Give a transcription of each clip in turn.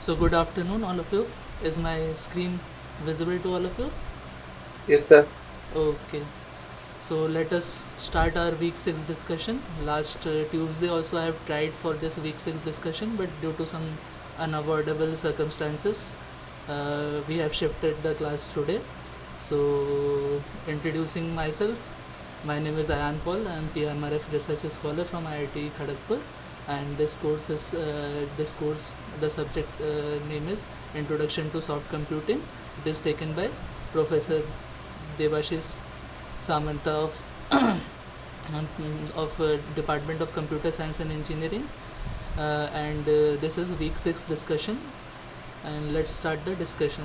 So good afternoon, all of you. Is my screen visible to all of you? Yes, sir. Okay. So let us start our week 6 discussion. Last Tuesday also I have tried for this week 6 discussion, but due to some unavoidable circumstances, we have shifted the class today. So introducing myself, my name is Ayan Paul. I am PMRF research scholar from IIT Kharagpur, and this course the subject name is Introduction to Soft Computing. It is taken by Professor Devashish Samanta of Department of Computer Science and Engineering, and this is week 6 discussion, and let's start the discussion.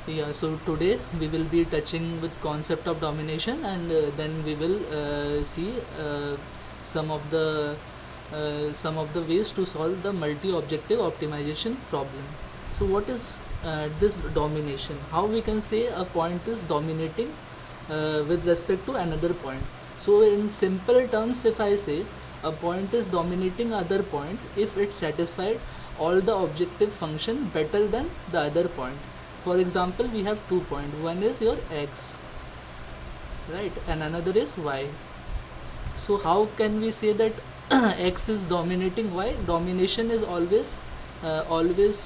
Yeah, so today we will be touching with concept of domination, and then we will see some of the some of the ways to solve the multi-objective optimization problem. So what is this domination? How we can say a point is dominating with respect to another point? So in simple terms, if I say a point is dominating other point if it satisfied all the objective function better than the other point. For example, we have 2 points. One is your x, right, and another is y. So how can we say that x is dominating y? Domination is always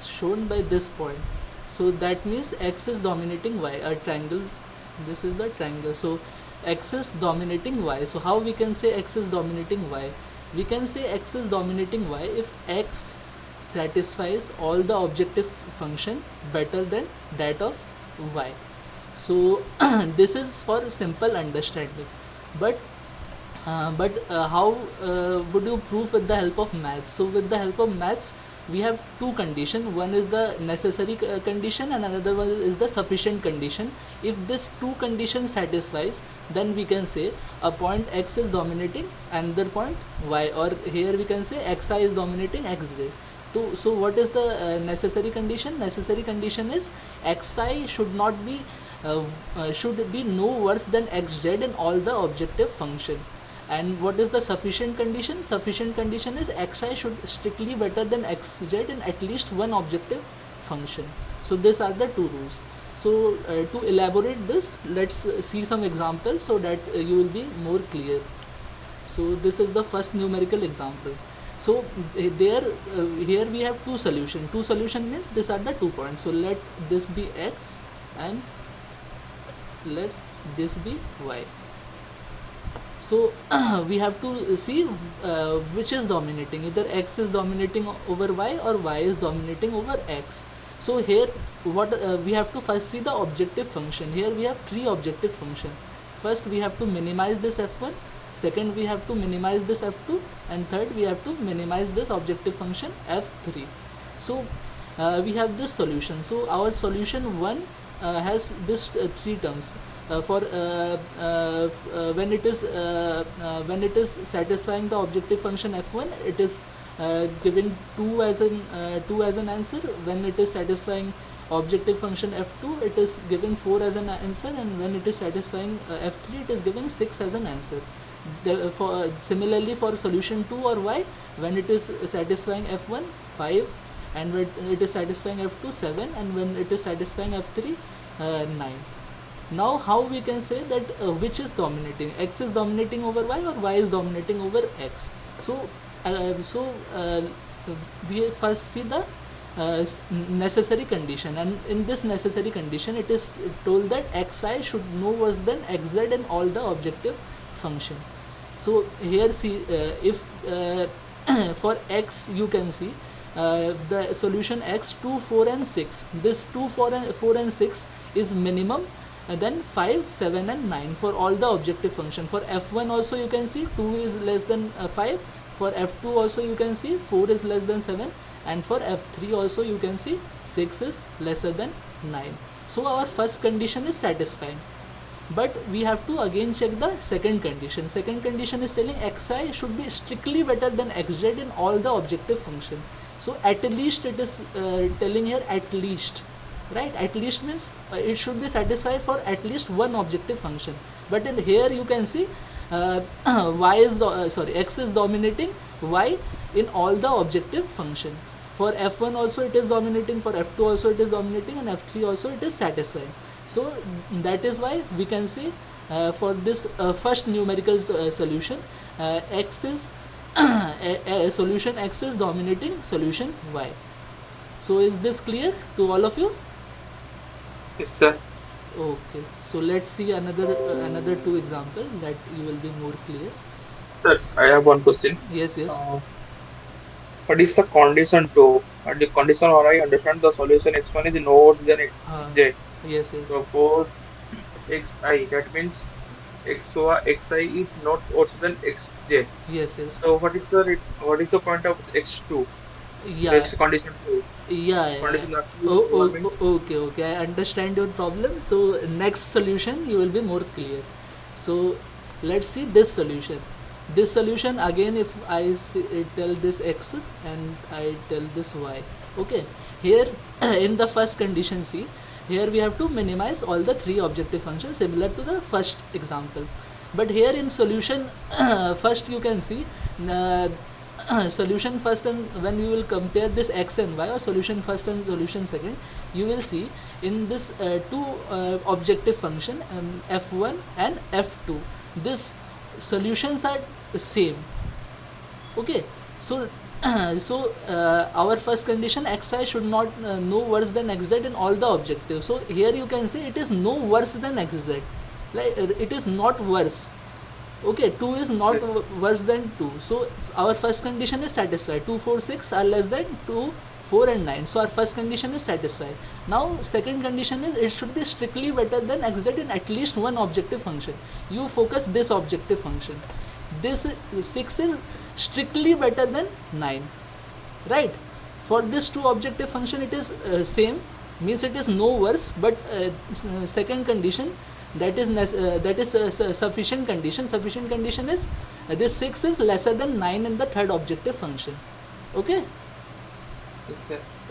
shown by this point. So that means x is dominating y. A triangle. This is the triangle. So x is dominating y. So how we can say x is dominating y? We can say x is dominating y if x satisfies all the objective function better than that of y. So this is for simple understanding, but how would you prove with the help of maths? So with the help of maths, we have two conditions. One is the necessary condition, and another one is the sufficient condition. If this two conditions satisfies, then we can say a point x is dominating another point y, or here we can say xi is dominating xj. So what is the necessary condition? Necessary condition is xi should be no worse than xz in all the objective function. And what is the sufficient condition? Sufficient condition is xi should strictly better than xz in at least one objective function. So these are the two rules. So to elaborate this, let's see some examples so that you will be more clear. So this is the first numerical example. So there here we have two solution means these are the 2 points. So let this be x and let this be y. So we have to see which is dominating, either x is dominating over y or y is dominating over x. So here what we have to first see the objective function. Here we have three objective function. first we have to minimize this f1, second we have to minimize this f2, and third we have to minimize this objective function f3. So we have this solution. So our solution 1 has this three terms. When it is satisfying the objective function f1, it is given 2 as an answer. When it is satisfying objective function f2, it is given 4 as an answer, and when it is satisfying f3, it is given 6 as an answer. Similarly for solution 2 or y, when it is satisfying f1, 5, and when it is satisfying f2, 7, and when it is satisfying f3, 9. Now how we can say that which is dominating, x is dominating over y or y is dominating over x? So we first see the necessary condition, and in this necessary condition it is told that xi should no worse than xz in all the objective function. So here see, if for x you can see the solution x 2, 4 and 6, this 2, 4 and 6 is minimum, then 5, 7 and 9 for all the objective function. For f1 also you can see 2 is less than 5, for f2 also you can see 4 is less than 7, and for f3 also you can see 6 is lesser than 9. So our first condition is satisfying, but we have to again check the second condition. Second condition is telling xi should be strictly better than xz in all the objective function. So at least it is telling here at least, right? At least means it should be satisfied for at least one objective function, but in here you can see x is dominating y in all the objective function. For f1 also it is dominating, for f2 also it is dominating, and f3 also it is satisfying. So that is why we can say for this first numerical solution, x is solution x is dominating solution y. So is this clear to all of you? Yes, sir. Okay, so let's see another two example that you will be more clear. Sir, I have one question. Yes, yes. What is the condition 2? And the condition or I understand the solution x1 is no worse than xj. Yes, yes. So for xi, that means xi is not worse than xj. Yes, yes. So what is the point of x2? Yeah, Next condition 2. yeah. Condition Okay, okay. I understand your problem. So next solution you will be more clear. So let's see this solution. This solution again, if I tell this x and I tell this y. Okay. Here in the first condition, see, here we have to minimize all the three objective functions similar to the first example. But here in solution first you can see solution first, and when you will compare this x and y, or solution first and solution second, you will see in this two objective function f1 and f2, this solutions are same. Okay, so our first condition, xi should not no worse than xz in all the objectives. So here you can say it is no worse than xz, like it is not worse. Okay, 2 is not worse than 2. So our first condition is satisfied. 2, 4, 6 are less than 2, 4 and 9. So our first condition is satisfied. Now second condition is it should be strictly better than xz in at least one objective function. You focus this objective function. This 6 is strictly better than 9. Right? For this two objective function it is same, means it is no worse, but second condition, that is sufficient condition. Sufficient condition is this 6 is lesser than 9 in the third objective function. Okay.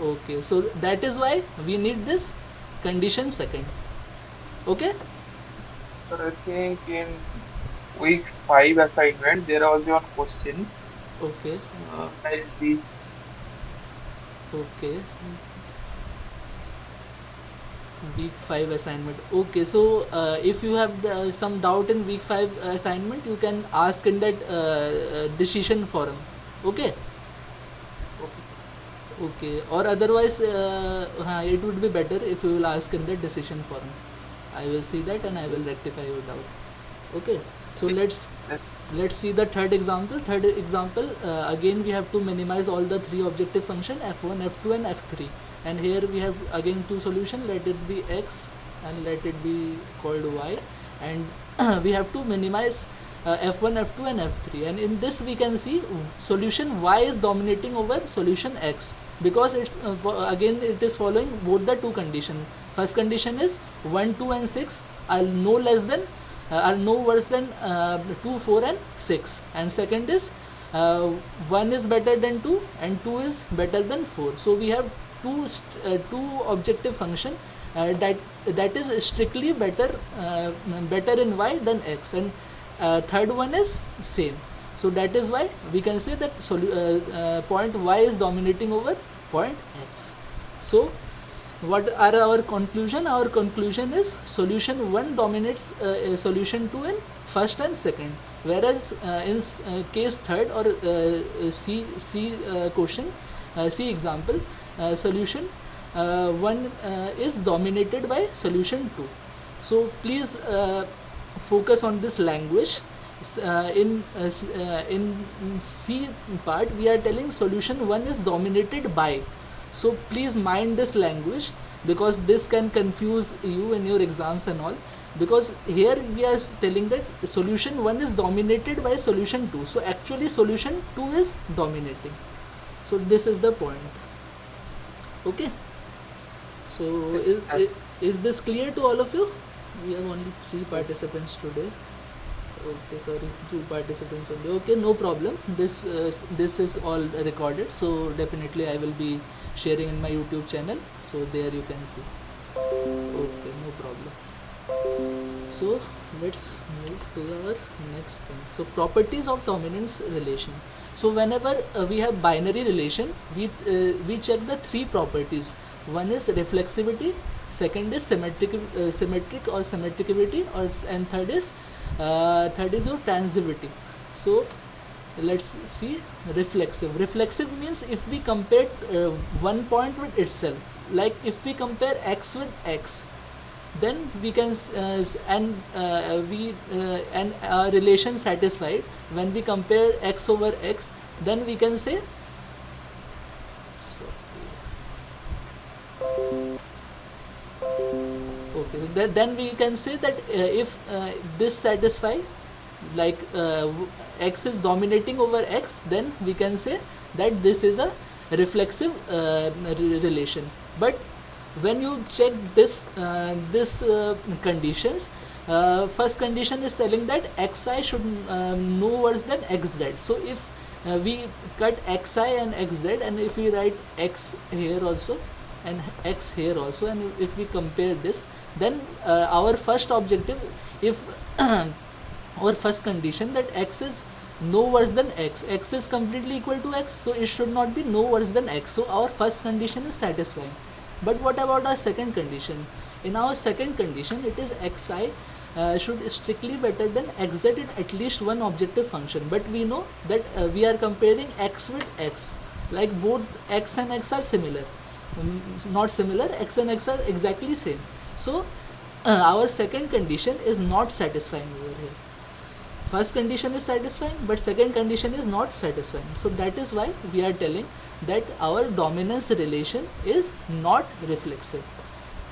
Okay, so that is why we need this condition second. Okay. Sir, I think in week 5 assignment there was one question Okay. like this. Okay. Week 5 assignment. Okay, so if you have some doubt in week 5 assignment, you can ask in that decision forum. Okay. Okay, or otherwise it would be better if you will ask in the decision forum. I will see that and I will rectify your doubt. Okay, so let's see the third example. Again we have to minimize all the three objective function f1, f2 and f3, and here we have again two solutions. Let it be x and let it be called y, and we have to minimize f1, f2 and f3, and in this we can see solution y is dominating over solution x, because it's again it is following both the two condition. First condition is 1, 2 and 6 are no less than are no worse than 2, 4 and 6, and second is 1 is better than 2 and 2 is better than 4. So we have two objective function that is strictly better in y than x, and third one is same. So that is why we can say that point y is dominating over point x. So what are our conclusion? Our conclusion is solution 1 dominates solution 2 in first and second, whereas in case third or C question, C example, solution 1 is dominated by solution 2. So please focus on this language. In C part we are telling solution 1 is dominated by. So please mind this language, because this can confuse you in your exams and all, because here we are telling that solution 1 is dominated by solution 2. So actually solution 2 is dominating. So this is the point. Okay. So is this clear to all of you? We have only 3 participants today. Okay, sorry, 2 participants only. Okay, no problem. This is all recorded, so definitely I will be sharing in my YouTube channel, so there you can see. Okay, no problem. So let's move to our next thing. So properties of dominance relation. So whenever we have binary relation, we check the 3 properties. One is reflexivity, second is symmetric or symmetricity, and third is your transitivity. So let's see reflexive. Reflexive means if we compare one point with itself, like if we compare x with x, then we can and our relation satisfied when we compare x over x, then we can say okay, then we can say that if this satisfy, like x is dominating over x, then we can say that this is a reflexive relation. But when you check this conditions, first condition is telling that xi should no worse than xz. So if we cut xi and xz, and if we write x here also and x here also, and if we compare this, then our first objective, if our first condition that x is no worse than x is completely equal to x, so it should not be no worse than x. So our first condition is satisfying. But what about our second condition? In our second condition, it is xi should strictly better than xz in at least one objective function. But we know that we are comparing x with x, like both x and x are similar. Not similar, x and x are exactly same. So our second condition is not satisfying over here. First condition is satisfying, but second condition is not satisfying. So that is why we are telling that our dominance relation is not reflexive.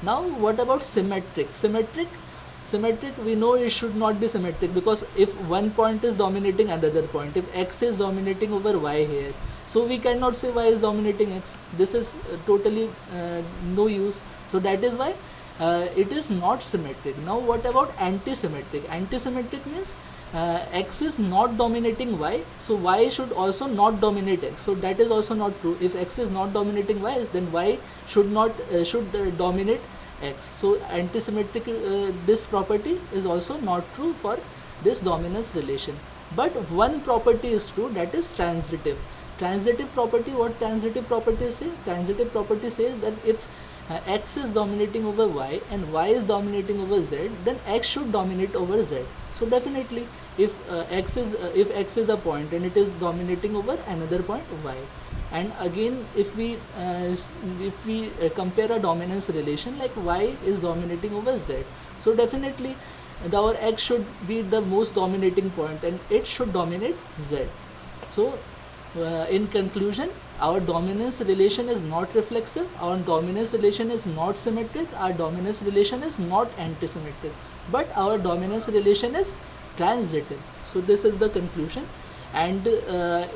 Now what about symmetric? Symmetric, we know it should not be symmetric, because if one point is dominating another point, if x is dominating over y here, so we cannot say y is dominating x. This is totally no use. So that is why it is not symmetric. Now what about anti-symmetric? Anti-symmetric means x is not dominating y, so y should also not dominate x. So that is also not true. If x is not dominating y, then y should not dominate x. So anti-symmetric, this property is also not true for this dominance relation. But one property is true, that is transitive. Transitive property, what transitive property say? Transitive property says that if x is dominating over y and y is dominating over z, then x should dominate over z. So definitely if x is a point and it is dominating over another point y, and again if we compare a dominance relation, like y is dominating over z, so definitely our x should be the most dominating point and it should dominate z. So in conclusion, our dominance relation is not reflexive, our dominance relation is not symmetric, our dominance relation is not anti-symmetric. but our dominance relation is transitive. So this is the conclusion. And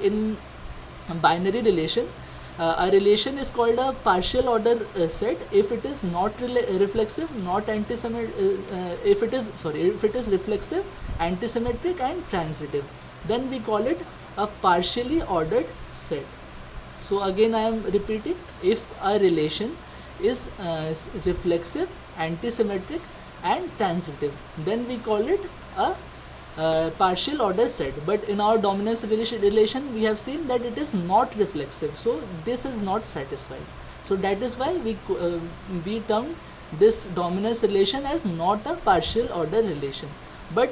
in binary relation, a relation is called a partial order set if it is not reflexive, not if it is, if it is reflexive, antisymmetric and transitive, then we call it a partially ordered set. So again I am repeating, if a relation is reflexive, antisymmetric and transitive, then we call it a partial order set. But in our dominance relation we have seen that it is not reflexive, so this is not satisfied. So that is why we termed this dominance relation as not a partial order relation, but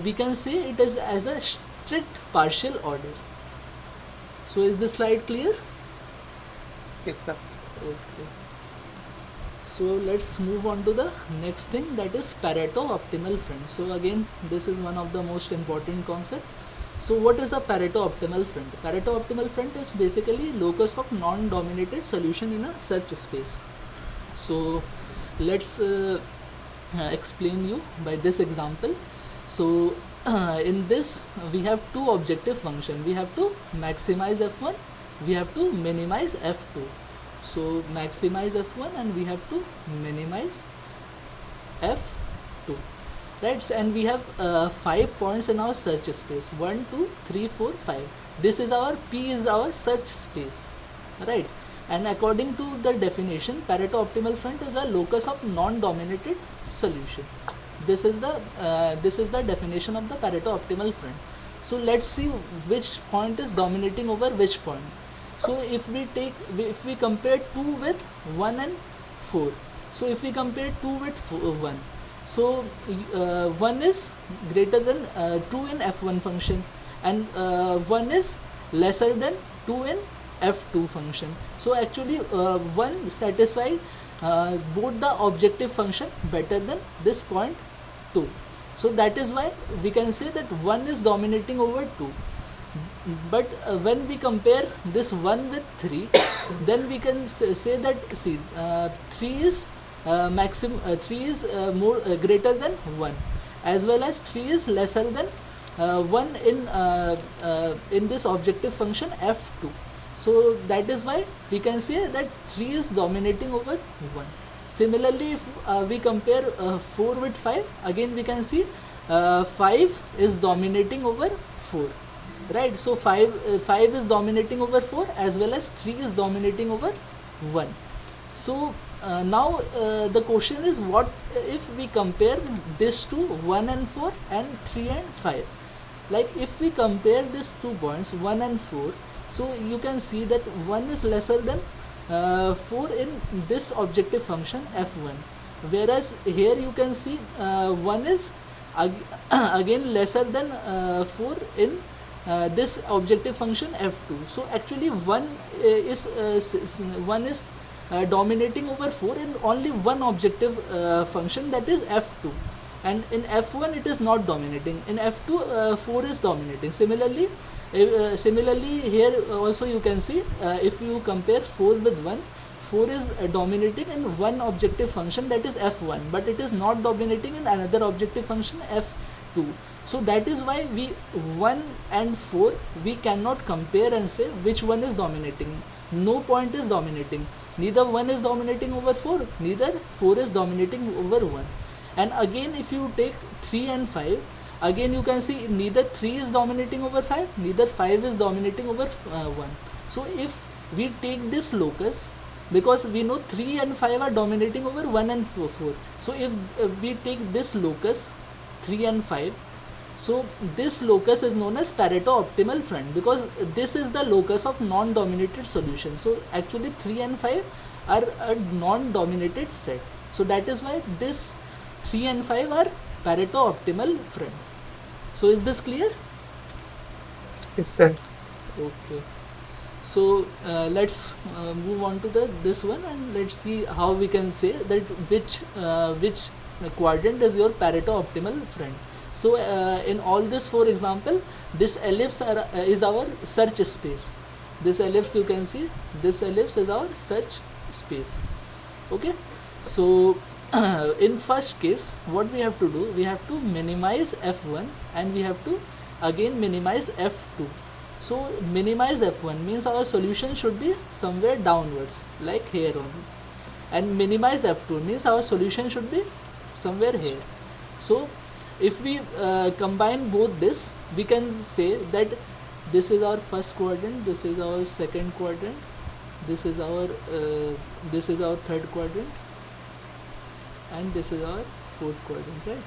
we can say it is as a strict partial order. So is this slide clear? Yes, sir. Okay. So let's move on to the next thing, that is Pareto optimal friend. So again this is one of the most important concept. So what is a Pareto optimal friend? Pareto optimal friend is basically locus of non-dominated solution in a search space. So let's explain you by this example. So in this we have two objective function, we have to maximize f1, we have to minimize f2. So maximize f1 and we have to minimize f2, right? And we have 5 points in our search space, 1 2 3 4 5. This is our P is our search space, right? And according to the definition, Pareto optimal front is a locus of non-dominated solution. This is the definition of the Pareto optimal front. So let's see which point is dominating over which point. So if we compare 2 with 1 and 4, so if we compare 2 with 1, so 1 is greater than 2 in f1 function, and 1 is lesser than 2 in f2 function. So actually 1 satisfy both the objective function better than this point 2. So that is why we can say that 1 is dominating over 2. But when we compare this 1 with 3, then we can say that 3 is 3 is more greater than 1, as well as 3 is lesser than 1 in this objective function f2. So that is why we can say that 3 is dominating over 1. Similarly, if we compare 4 with 5, again we can see 5 is dominating over 4, right? So 5 is dominating over 4, as well as 3 is dominating over 1. So now the question is, what if we compare this to 1 and 4 and 3 and 5? Like if we compare these 2 points 1 and 4, so you can see that 1 is lesser than 4 in this objective function f1, whereas here you can see 1 is again lesser than 4 in this objective function f2. So actually 1 is dominating over 4 in only one objective function, that is f2, and in f1 it is not dominating. In f2 4 is dominating. Similarly here also you can see if you compare 4 with 1, 4 is dominating in one objective function, that is f1, but it is not dominating in another objective function f2. So that is why 1 and 4 we cannot compare and say which one is dominating. No point is dominating. Neither 1 is dominating over 4, neither 4 is dominating over 1. And again if you take 3 and 5, again you can see neither 3 is dominating over 5, neither 5 is dominating over 1. So if we take this locus, because we know 3 and 5 are dominating over 1 and 4. So if we take this locus 3 and 5, so this locus is known as Pareto optimal front, because this is the locus of non-dominated solution. So actually 3 and 5 are a non-dominated set. So that is why this 3 and 5 are Pareto optimal front. So is this clear? Yes, sir. Okay. So let's move on to this one, and let's see how we can say that which quadrant is your Pareto optimal front. So in all this, for example, this ellipse is our search space. This ellipse you can see, this ellipse is our search space. Okay. So in first case what we have to do, we have to minimize f1 and we have to again minimize f2. So minimize f1 means our solution should be somewhere downwards like here on, and minimize f2 means our solution should be somewhere here. So if we combine both this, we can say that this is our first quadrant, this is our second quadrant, this is our third quadrant, and this is our fourth quadrant, right?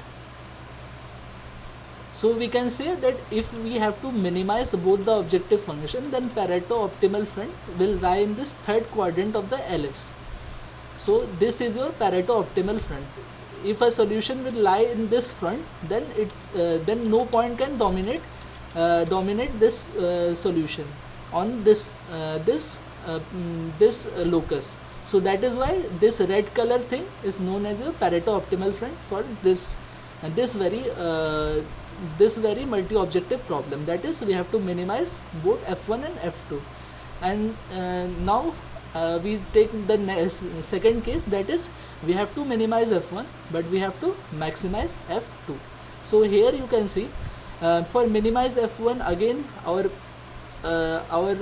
So we can say that if we have to minimize both the objective function, then Pareto optimal front will lie in this third quadrant of the ellipse. So this is your Pareto optimal front. If a solution will lie in this front, then no point can dominate this solution on this locus. So that is why this red color thing is known as your Pareto optimal front for this very multi-objective problem. That is, we have to minimize both f1 and f2. And now we take the second case, that is, we have to minimize f1 but we have to maximize f2. So here you can see, for minimize f1 again our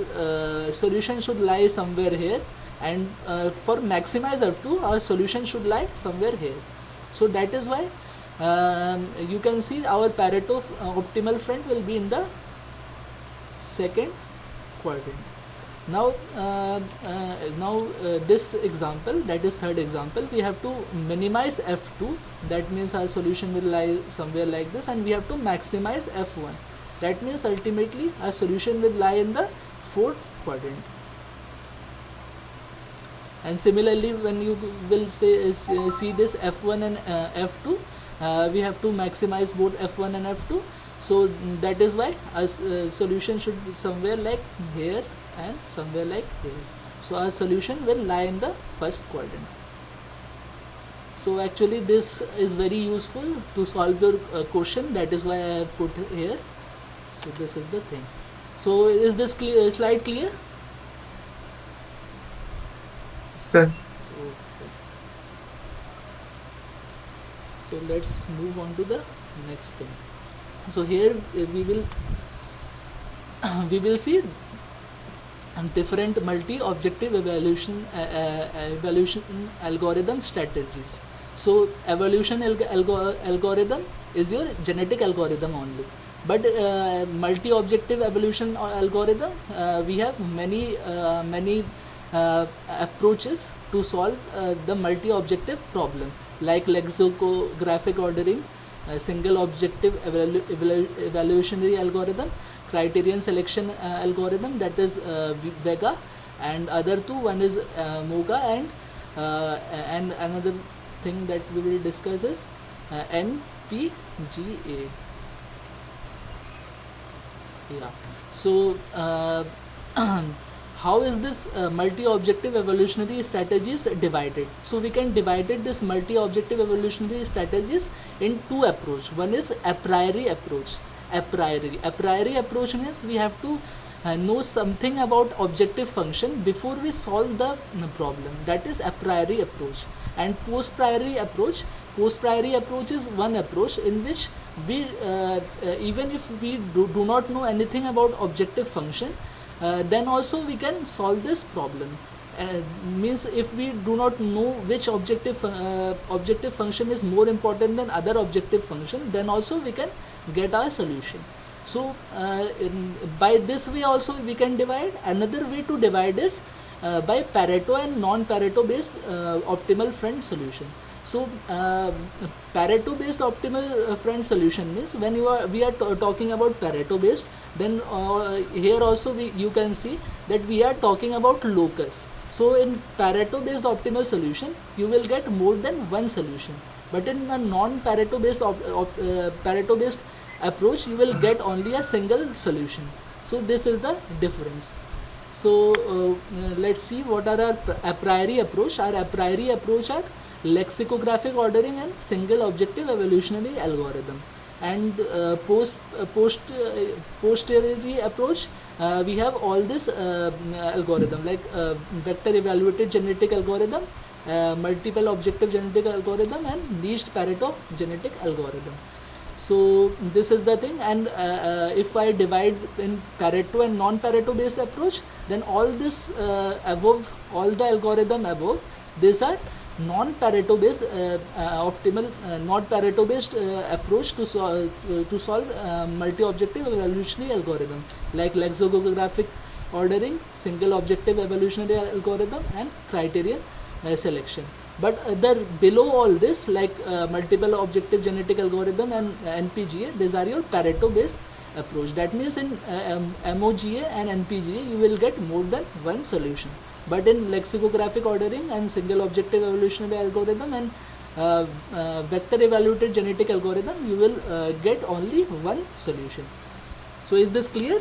solution should lie somewhere here, and for maximize f2 our solution should lie somewhere here. So that is why you can see our Pareto optimal front will be in the second quadrant. Now this example, that is third example, we have to minimize f2, that means our solution will lie somewhere like this, and we have to maximize f1, that means ultimately our solution will lie in the fourth quadrant. And similarly, when you will see this f1 and f2, we have to maximize both f1 and f2. So that is why our solution should be somewhere like here and somewhere like here. So our solution will lie in the first quadrant. So actually this is very useful to solve your question, that is why I have put here. So this is the thing. So is this slide clear? Sir. Okay. So let's move on to the next thing. So here we will see different multi-objective evaluation algorithm strategies. So evaluation algorithm is your genetic algorithm only, but multi-objective evaluation algorithm, we have many approaches to solve the multi-objective problem, like lexicographic ordering, single objective evaluationary algorithm, criterion selection algorithm, that is Vega, and other two, one is Moga, and another thing that we will discuss is NPGA. Yeah. So how is this multi-objective evolutionary strategies divided? So we can divide this multi-objective evolutionary strategies in two approach. One is a priori approach. A priori approach means we have to know something about objective function before we solve the problem. That is a priori approach. And post priori approach is one approach in which we even if we do not know anything about objective function, then also we can solve this problem. Means if we do not know which objective function is more important than other objective function, then also we can get our solution. So by this way also we can divide. Another way to divide is by Pareto and non-Pareto based optimal front solution. So Pareto based optimal front solution means when we are talking about Pareto based, then here also you can see that we are talking about locus. So in Pareto based optimal solution you will get more than one solution, but in a non-Pareto based Pareto based approach you will get only a single solution. So this is the difference. So let's see what are our a priori approach. Our a priori approach are lexicographic ordering and single objective evolutionary algorithm. and posteriori approach, we have all this algorithm like vector evaluated genetic algorithm, multiple objective genetic algorithm, and least Pareto genetic algorithm. So this is the thing, and if I divide in Pareto and non-Pareto based approach, then all this above, all the algorithm above, these are non-Pareto based optimal, not Pareto based approach to solve multi-objective evolutionary algorithm like lexicographic ordering, single objective evolutionary algorithm, and criterion selection. But other below all this, like multiple objective genetic algorithm and NPGA, these are your Pareto based approach. That means in MOGA and NPGA you will get more than one solution, but in lexicographic ordering and single objective evolutionary algorithm and vector evaluated genetic algorithm, you will get only one solution. So is this clear?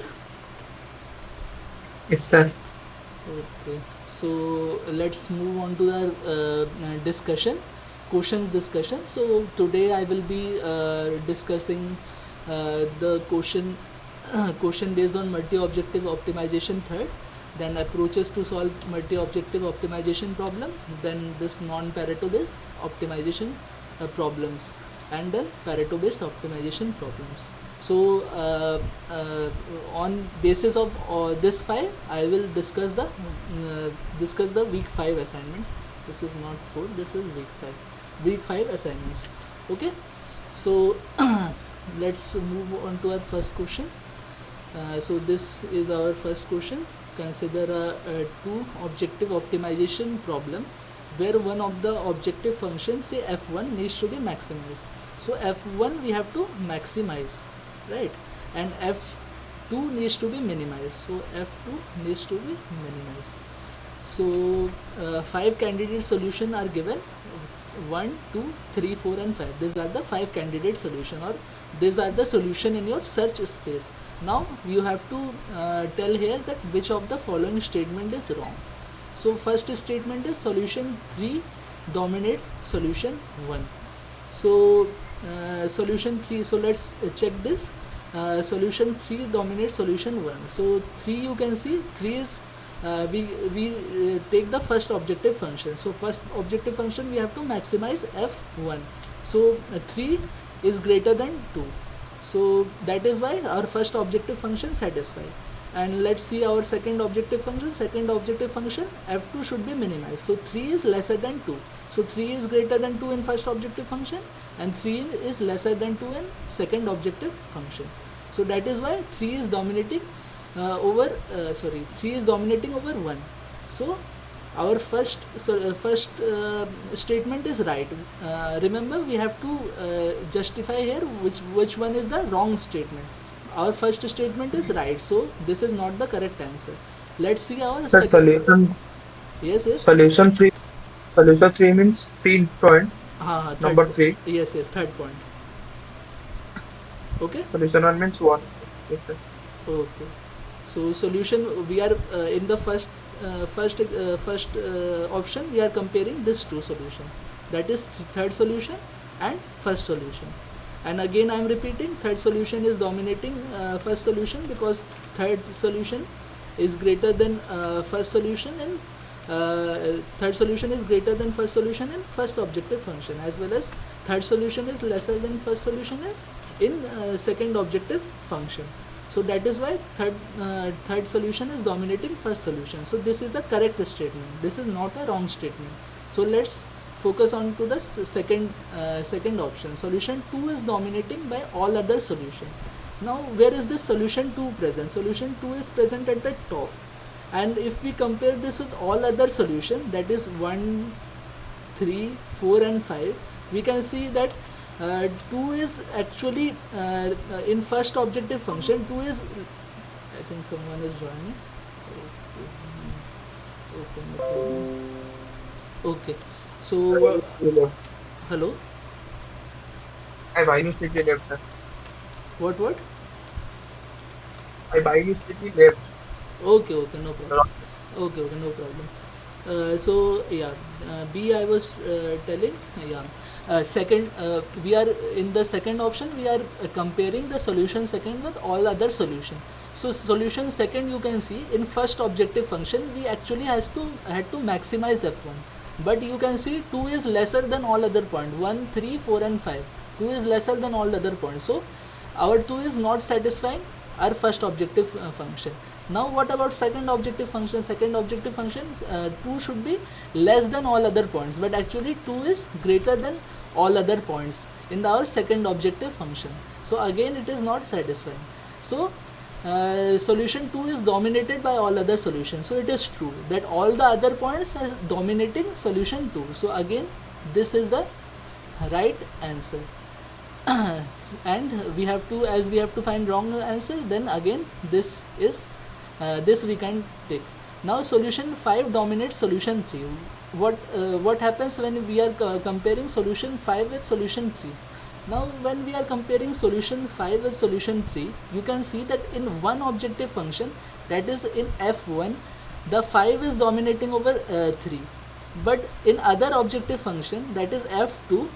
It's that. Okay, so let's move on to the discussion, questions discussion. So today I will be discussing the question based on multi-objective optimization third, then approaches to solve multi-objective optimization problem, then this non-Pareto based optimization problems, and then Pareto based optimization problems. So on basis of this 5, I will discuss the week 5 assignment. This is not 4, this is week 5 assignments. Okay, so let's move on to our first question. So this is our first question. Consider a two objective optimization problem where one of the objective functions, say f1, needs to be maximized. So f1 we have to maximize, right, and f2 needs to be minimized. So f2 needs to be minimized. So 5 candidate solution are given, 1, 2, 3, 4 and 5. These are the 5 candidate solution, or these are the solution in your search space. Now you have to tell here that which of the following statement is wrong. So first statement is solution 3 dominates solution 1. So solution 3, so let's check this. Solution 3 dominates solution 1. So 3, you can see 3 is we take the first objective function. So first objective function we have to maximize f1. So 3 is greater than 2. So that is why our first objective function satisfied. And let's see our second objective function. Second objective function, f2 should be minimized. So 3 is lesser than 2. So 3 is greater than 2 in first objective function, and 3 is lesser than 2 in second objective function. So that is why 3 is dominating over 3 is dominating over 1. So our first statement is right. Remember, we have to justify here which one is the wrong statement. Our first statement is right, so this is not the correct answer. Let's see our The second. solution Yes. solution 3 solution 3 means 3 point Third number point. 3. Yes, third point. Okay. Solution 1 means 1. Okay. Okay. So solution, we are in the first option we are comparing this two solution, that is third solution and first solution. And again I am repeating, third solution is dominating first solution, because third solution is greater than first solution, and third solution is greater than first solution in first objective function, as well as third solution is lesser than first solution is in second objective function. So that is why third solution is dominating first solution. So this is a correct statement, this is not a wrong statement. So let's focus on to the second option. Solution 2 is dominating by all other solution. Now where is this solution 2 present? Solution 2 is present at the top, and if we compare this with all other solution, that is 1, 3, 4 and 5, we can see that 2 is actually in first objective function. 2 is, I think someone is joining. Okay, no problem. Okay, so hello, I biologically left, sir. what? I biologically left. Okay, no problem. Okay, no problem. So yeah, B I was telling, yeah. Second, we are in the second option. We are comparing the solution second with all other solution. So solution second, you can see in first objective function we actually had to maximize f1, but you can see 2 is lesser than all other point, 1, 3, 4 and 5. 2 is lesser than all other points. So our 2 is not satisfying our first objective function. Now what about second objective function? Second objective function, 2 should be less than all other points, but actually 2 is greater than all other points in our second objective function. So again it is not satisfying. So solution 2 is dominated by all other solutions. So it is true that all the other points are dominating solution 2. So again this is the right answer. And we have to, as we have to find wrong answer, then again this is this we can take. Now solution 5 dominates solution 3. What happens when we are comparing solution 5 with solution 3? Now when we are comparing solution 5 with solution 3, you can see that in one objective function, that is in f1, the 5 is dominating over 3, but in other objective function, that is f2,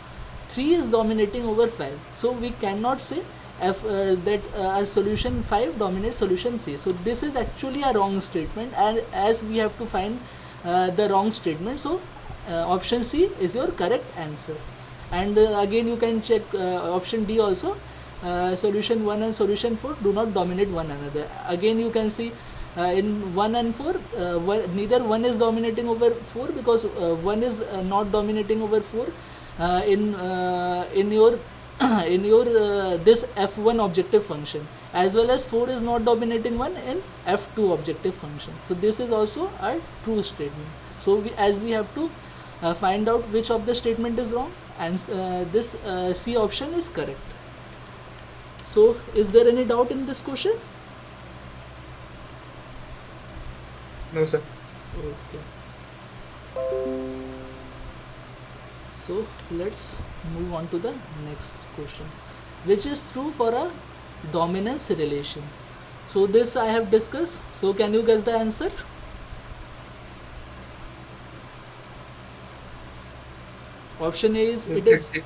3 is dominating over 5. So we cannot say that our solution 5 dominates solution 3. So this is actually a wrong statement, and as we have to find the wrong statement, so option C is your correct answer. And again you can check option D also. Solution 1 and solution 4 do not dominate one another. Again you can see in 1 and 4, neither 1 is dominating over 4, because 1 is not dominating over 4 in your in your this f1 objective function, as well as 4 is not dominating 1 in f2 objective function. So this is also a true statement. So as we have to find out which of the statement is wrong, and this C option is correct. So is there any doubt in this question? No, sir. Okay. So let's move on to the next question, which is true for a dominance relation. So this I have discussed. So can you guess the answer? Option A is Reflective.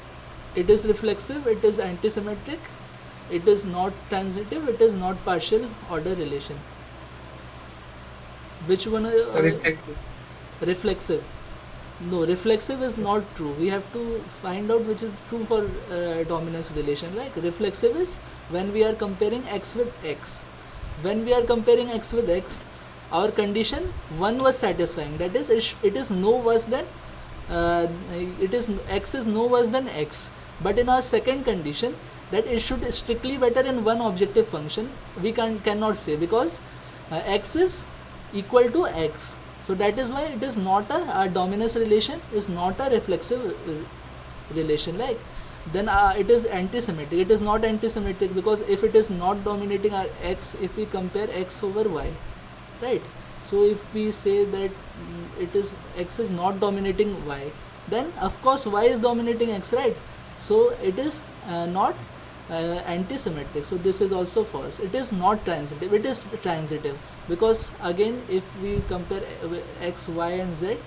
it is reflexive, it is antisymmetric, it is not transitive, it is not partial order relation. Which one? Reflective. Reflexive. No, reflexive is not true. We have to find out which is true for dominance relation. Like reflexive is when we are comparing x with x. When we are comparing x with x, our condition 1 was satisfying. That is, it is no worse than it is x is no worse than x. But in our second condition, that it should strictly better in one objective function, we cannot say, because x is equal to x. So that is why it is not a dominance relation is not a reflexive relation. Like then it is antisymmetric. It is not antisymmetric, because if it is not dominating our x, if we compare x over y, right? So if we say that it is x is not dominating y, then of course y is dominating x, right? So it is not antisymmetric. So this is also false. It is not transitive. It is transitive, because again if we compare x, y and z,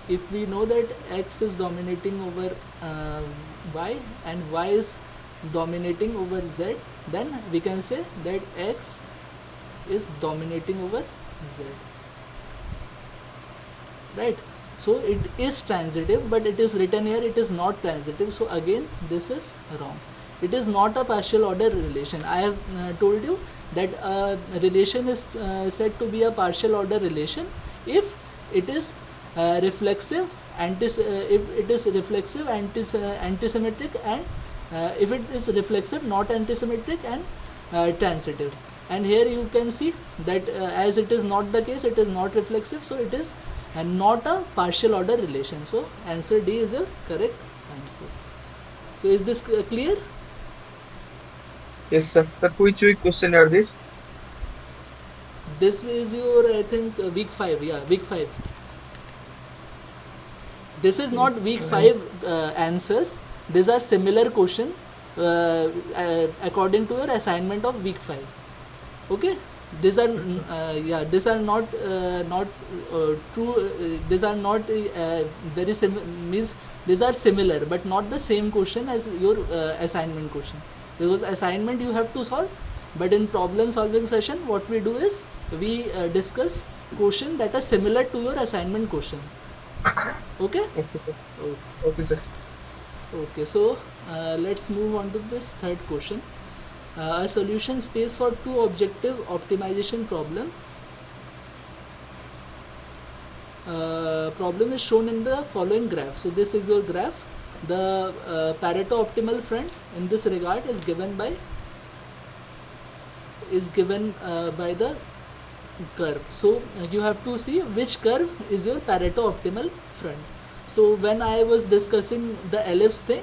if we know that x is dominating over y and y is dominating over z, then we can say that x is dominating over z, right? So it is transitive, but it is written here it is not transitive. So again this is wrong. It is not a partial order relation. I have told you that a relation is said to be a partial order relation if it is reflexive, if it is reflexive, antisymmetric, and if it is reflexive, not antisymmetric, and transitive. And here you can see that as it is not the case, it is not reflexive, so it is not a partial order relation. So answer D is a correct answer. So is this clear? Yes, sir. Sir, which week question are this? This is your, I think, week 5. Yeah, week 5. This is not week 5 answers. These are similar question according to your assignment of week 5. Okay. these are these are not true, these are not very means these are similar but not the same question as your assignment question, because assignment you have to solve, but in problem solving session what we do is we discuss question that are similar to your assignment question. Okay. Okay, sir. Okay. Okay, sir. Okay, so let's move on to this third question. A solution space for two objective optimization problem is shown in the following graph. So this is your graph. The Pareto optimal friend in this regard is given by the curve. So you have to see which curve is your Pareto optimal friend. So when I was discussing the ellipse thing,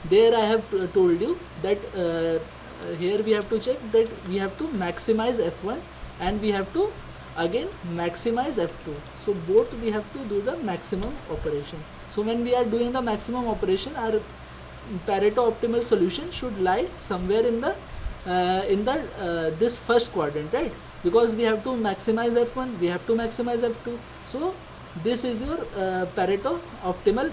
there I have told you that here we have to check that we have to maximize f1 and we have to again maximize f2. So both we have to do the maximum operation. So when we are doing the maximum operation, our Pareto optimal solution should lie somewhere in the this first quadrant, right? Because we have to maximize f1, we have to maximize f2. So this is your Pareto optimal,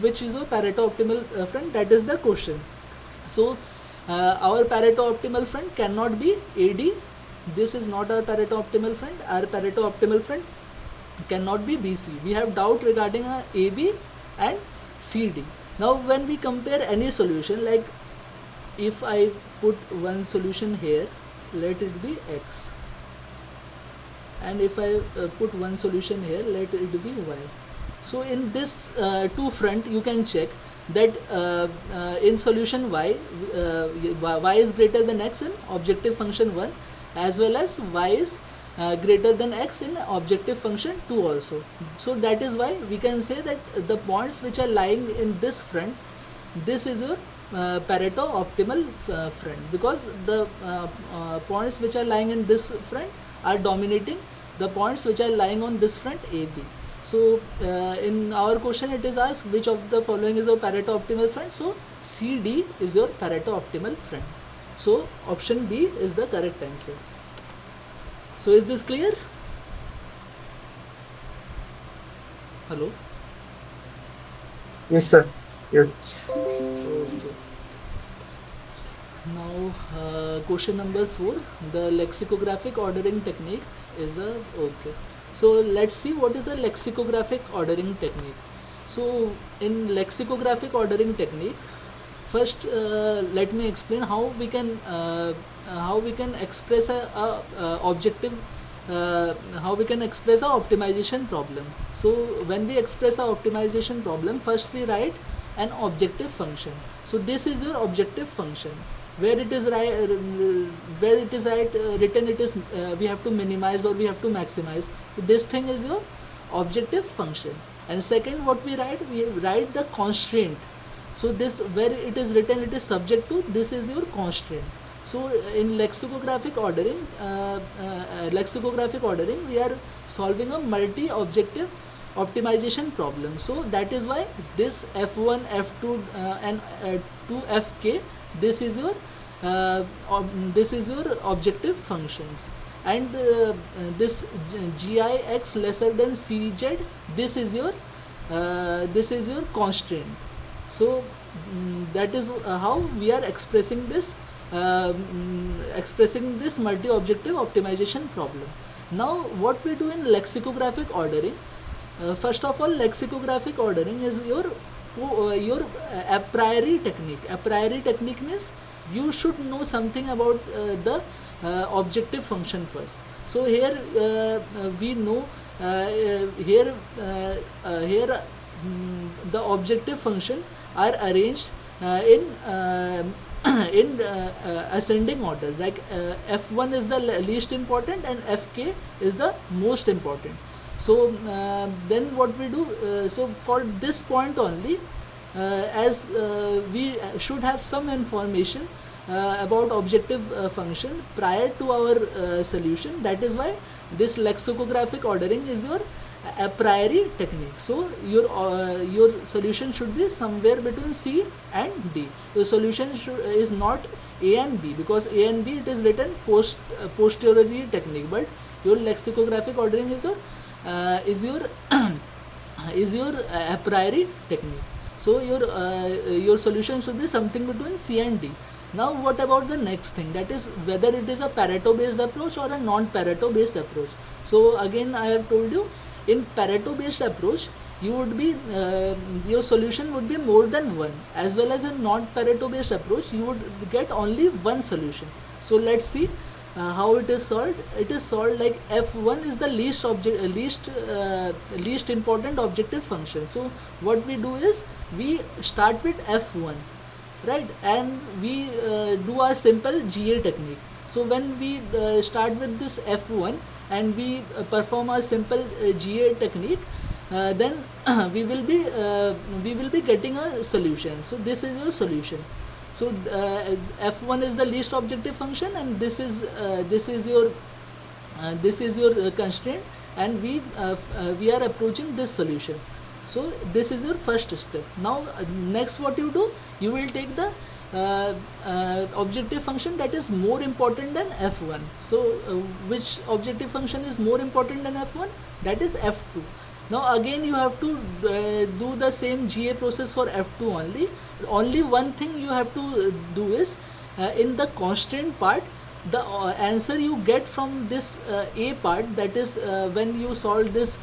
which is your Pareto optimal friend. That is the question. So our Pareto optimal friend cannot be AD. This is not our Pareto optimal friend. Our Pareto optimal friend cannot be BC. We have doubt regarding AB and CD. Now when we compare any solution, like if I put one solution here, let it be X, and if I put one solution here, let it be Y. So in this two front you can check that in solution Y, Y is greater than X in objective function 1, as well as Y is greater than X in objective function 2 also. So that is why we can say that the points which are lying in this front, this is your Pareto optimal front, because the points which are lying in this front are dominating the points which are lying on this front AB. So in our question it is asked which of the following is your Pareto optimal front. So CD is your Pareto optimal front. So option B is the correct answer. So is this clear? Hello? Yes, sir. Yes. Okay. Now question number 4, the lexicographic ordering technique is a okay. So let's see what is a lexicographic ordering technique. So in lexicographic ordering technique, first let me explain how we can express a objective, how we can express a optimization problem. So when we express a optimization problem, first we write an objective function. So this is your objective function, where it is written it is we have to minimize or we have to maximize. So this thing is your objective function. And second, what we write the constraint. So this, where it is written it is subject to, this is your constraint. So in lexicographic ordering, we are solving a multi-objective optimization problem. So that is why this f1, f2 and 2fk, this is your objective functions. And this gix lesser than cz, this is your constraint. So that is how we are expressing this multi-objective optimization problem. Now what we do in lexicographic ordering, first of all, lexicographic ordering is your a priori technique. A priori technique means you should know something about the objective function first. So here we know here the objective function are arranged in ascending order, like f1 is the least important and fk is the most important. So then what we do, so for this point only, as we should have some information about objective function prior to our solution, that is why this lexicographic ordering is your a priori technique. So your solution should be somewhere between C and D. The solution is not A and B, because A and B it is written posteriori technique, but your lexicographic ordering is your is your a priori technique. So your solution should be something between C and D. Now what about the next thing, that is whether it is a Pareto based approach or a non Pareto based approach. So again I have told you, in Pareto based approach you would be your solution would be more than one, as well as in non Pareto based approach you would get only one solution. So let's see how it is solved. It is solved like f1 is the least important objective function. So what we do is we start with f1, right, and we do a simple GA technique. So when we start with this f1 and we perform a simple GA technique, then we will be getting a solution. So this is your solution. So f1 is the least objective function, and this is your constraint, and we are approaching this solution. So this is your first step. Now next what you do, you will take the objective function that is more important than f1. So which objective function is more important than f1? That is f2. Now again you have to do the same GA process for f2 only. Only one thing you have to do is in the constraint part, the answer you get from this a part, that is when you solve this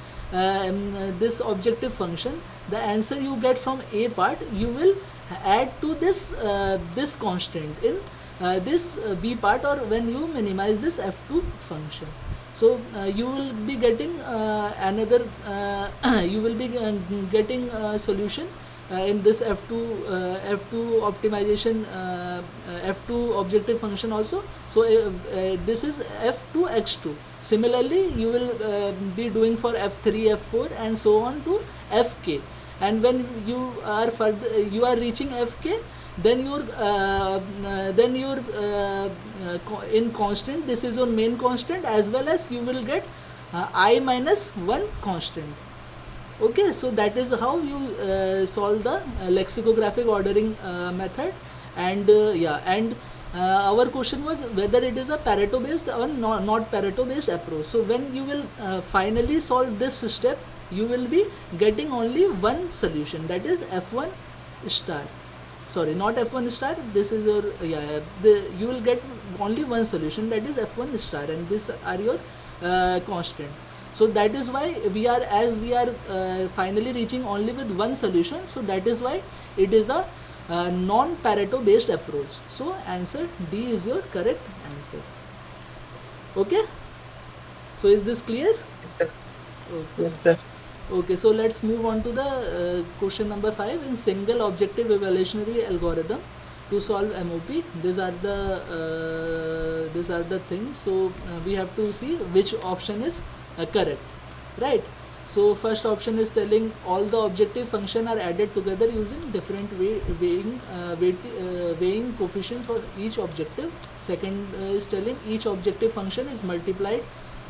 objective function, the answer you get from a part you will add to this constraint in this b part, or when you minimize this f2 function. So you will be getting another you will be getting a solution in this f2 optimization f2 objective function also. So this is f2 x2. Similarly you will be doing for f3 f4 and so on to fk, and when you are reaching fk, then your in constant, this is your main constant, as well as you will get I minus 1 constant. Okay, so that is how you solve the lexicographic ordering method. And our question was whether it is a Pareto based or not Pareto based approach. So when you will finally solve this step, you will be getting only one solution, that is f1 star. Sorry, not f1 star, this is your you will get only one solution, that is f1 star, and these are your constant. So that is why we are finally reaching only with one solution. So that is why it is a non Pareto based approach. So answer D is your correct answer. Okay, so is this clear? Yes, sir. Okay. Yes, sir. Okay, so let's move on to the question number 5. In single objective evaluationary algorithm to solve MOP, these are the things. So we have to see which option is correct, right? So first option is telling all the objective function are added together using different weighing coefficient for each objective. Second is telling each objective function is multiplied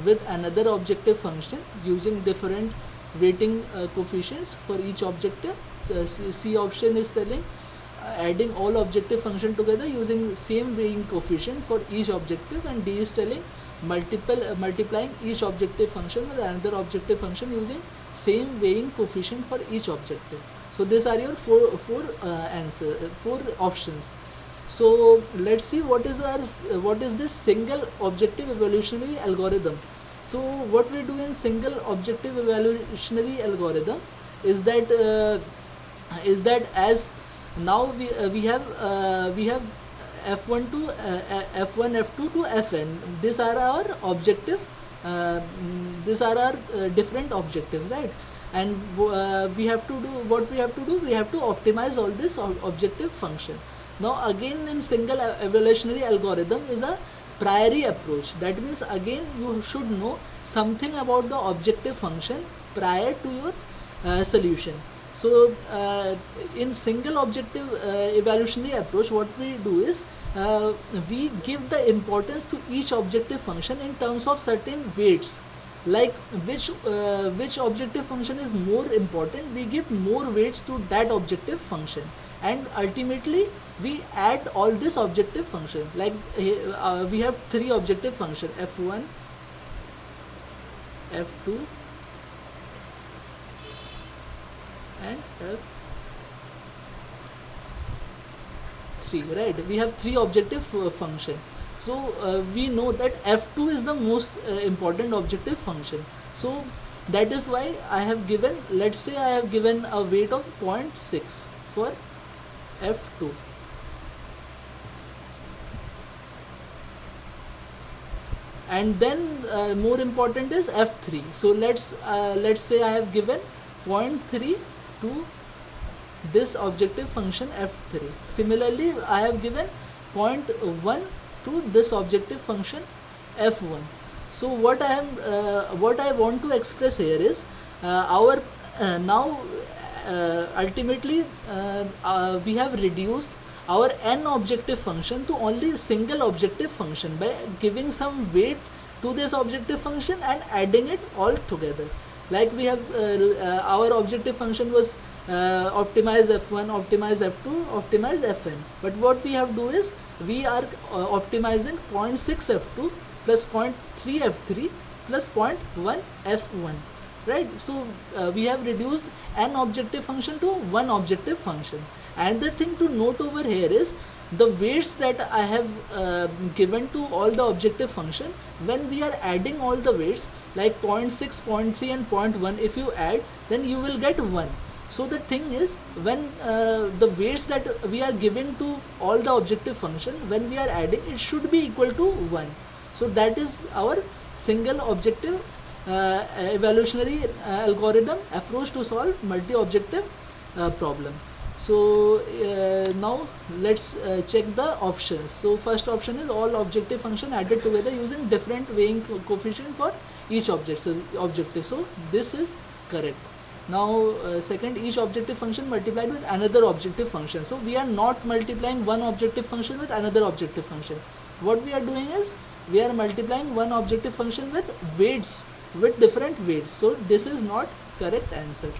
with another objective function using different weighting coefficients for each objective. So C option is telling adding all objective function together using same weighing coefficient for each objective, and D is telling multiplying each objective function with another objective function using same weighing coefficient for each objective. So these are your four options. So let's see what is this single objective evolutionary algorithm. So what we do in single objective evolutionary algorithm is that as now we have f1 to f1 f2 to fn. These are our objective, these are our different objectives, right? And we have to do we have to optimize all this objective function. Now again in single evolutionary algorithm is a priori approach. That means again you should know something about the objective function prior to your solution. So in single objective evolutionary approach, what we do is we give the importance to each objective function in terms of certain weights. like which objective function is more important, we give more weights to that objective function, and ultimately we add all this objective function. Like we have three objective function, f1, f2 and f3, right? We have three objective function. So we know that f2 is the most important objective function. So that is why I have given, let's say I have given a weight of 0.6 for f2, and then more important is f3. So let's say I have given 0.3 to this objective function f3. Similarly, I have given 0.1 to this objective function f1. So what I want to express here is our now ultimately we have reduced our n objective function to only single objective function by giving some weight to this objective function and adding it all together. Like we have our objective function was optimize f1, optimize f2, optimize fn, but what we have do is we are optimizing 0.6 f2 plus 0.3 f3 plus 0.1 f1, right? So we have reduced an objective function to one objective function. And the thing to note over here is the weights that I have given to all the objective function. When we are adding all the weights like 0.6, 0.3 and 0.1, if you add, then you will get 1. So the thing is, when the weights that we are giving to all the objective function, when we are adding, it should be equal to 1. So that is our single objective evolutionary algorithm approach to solve multi-objective problem. So now let's check the options. So first option is all objective function added together using different weighing coefficient for each objective. So this is correct. Now second, each objective function multiplied with another objective function. So we are not multiplying one objective function with another objective function. What we are doing is we are multiplying one objective function with weights, with different weights. So this is not correct answer,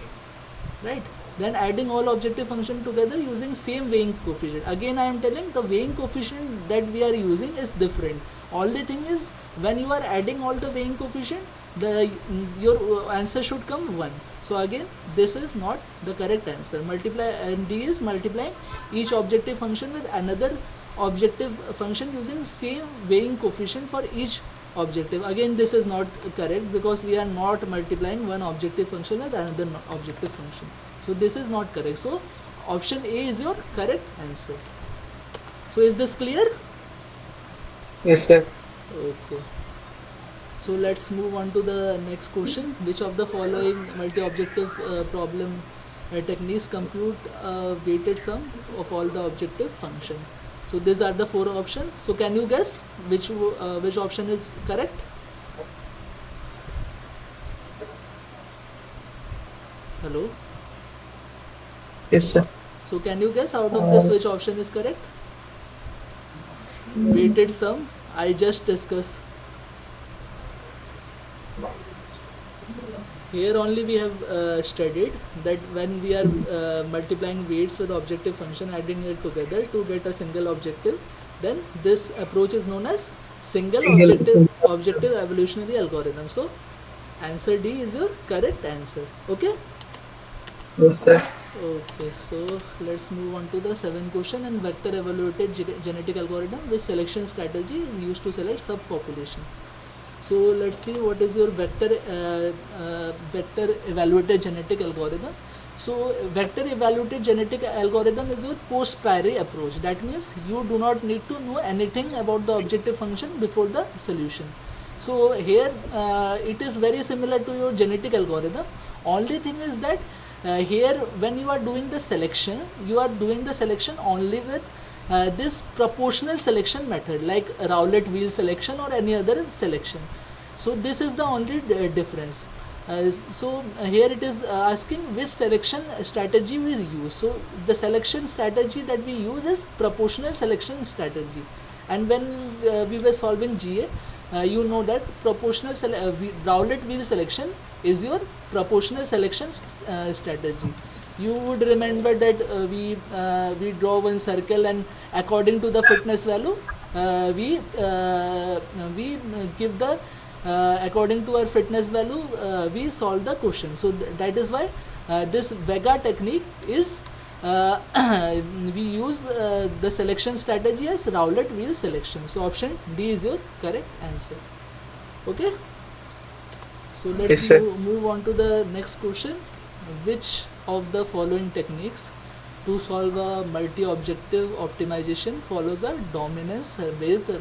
right? Then adding all objective function together using same weighing coefficient. Again I am telling, the weighing coefficient that we are using is different. Only thing is, when you are adding all the weighing coefficient, your answer should come 1. So again this is not the correct answer. Multiply, and D is multiplying each objective function with another objective function using same weighing coefficient for each objective. Again this is not correct because we are not multiplying one objective function with another objective function. So this is not correct. So option A is your correct answer. So is this clear? Yes, sir. Okay. So let's move on to the next question. Which of the following multi-objective problem techniques compute weighted sum of all the objective function? So these are the 4 options. So can you guess which option is correct? Hello. Yes, sir. So can you guess out of this which option is correct? Weighted sum, I just discussed. Here only we have studied that when we are multiplying weights with objective function, adding it together to get a single objective, then this approach is known as single objective evolutionary algorithm. So answer D is your correct answer. Okay. Yes, sir. Okay, so let's move on to the 7th question. And vector evaluated genetic algorithm, which selection strategy is used to select subpopulation. So let's see what is your vector evaluated genetic algorithm. So vector evaluated genetic algorithm is your post priori approach. That means you do not need to know anything about the objective function before the solution. So here it is very similar to your genetic algorithm. Only thing is that here when you are doing the selection, you are doing the selection only with this proportional selection method, like Rowlett wheel selection or any other selection. So this is the only difference. So here it is asking which selection strategy we use. So the selection strategy that we use is proportional selection strategy. And when we were solving GA, you know that Rowlett wheel selection is your proportional selection strategy. You would remember that we draw one circle, and according to the fitness value, we give the according to our fitness value, we solve the question. So that is why this Vega technique is we use the selection strategy as Rowlett wheel selection. So option D is your correct answer. Okay, so let's Yes, sir. move on to the next question. Which of the following techniques to solve a multi-objective optimization follows a dominance based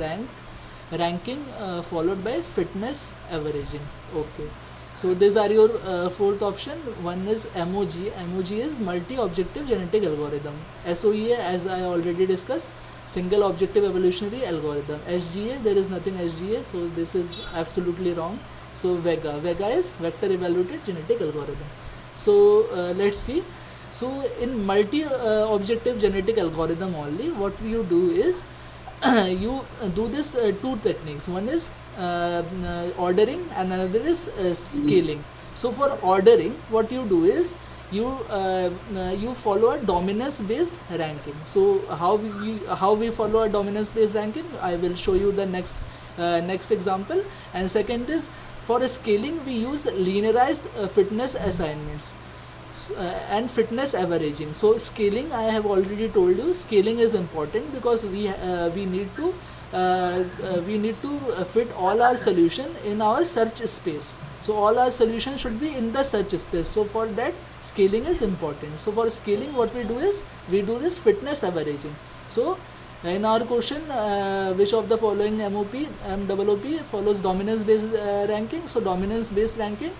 ranking followed by fitness averaging? Okay, so these are your fourth option. One is MOG. MOG is multi-objective genetic algorithm. SOEA, as I already discussed, single objective evolutionary algorithm. SGA, there is nothing SGA, so this is absolutely wrong. So Vega is vector evaluated genetic algorithm. So let's see. So in multi objective genetic algorithm only, what you do is you do this two techniques. One is ordering and another is scaling. So for ordering, what you do is you follow a dominance based ranking. So how we follow a dominance based ranking, I will show you the next example. And second is, for scaling we use linearized fitness assignments and fitness averaging. So scaling, I have already told you, scaling is important because we need to fit all our solution in our search space. So all our solution should be in the search space. So for that, scaling is important. So for scaling, what we do is we do this fitness averaging. So in our question, which of the following MOOP follows dominance based ranking? So dominance based ranking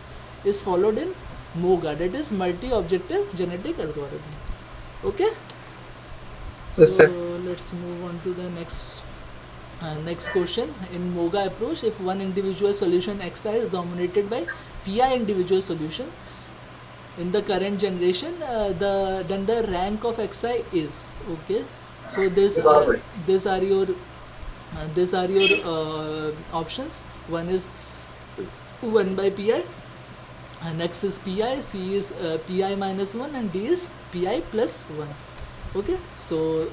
is followed in MOGA, that is multi-objective genetic algorithm. Okay, so Yes, sir. let's move on to the next question. In MOGA approach, if one individual solution Xi is dominated by Pi individual solution in the current generation, then the rank of Xi is okay. So these are your options. One is 1 by Pi, next is Pi, C is Pi minus 1, and D is Pi plus 1. Okay, so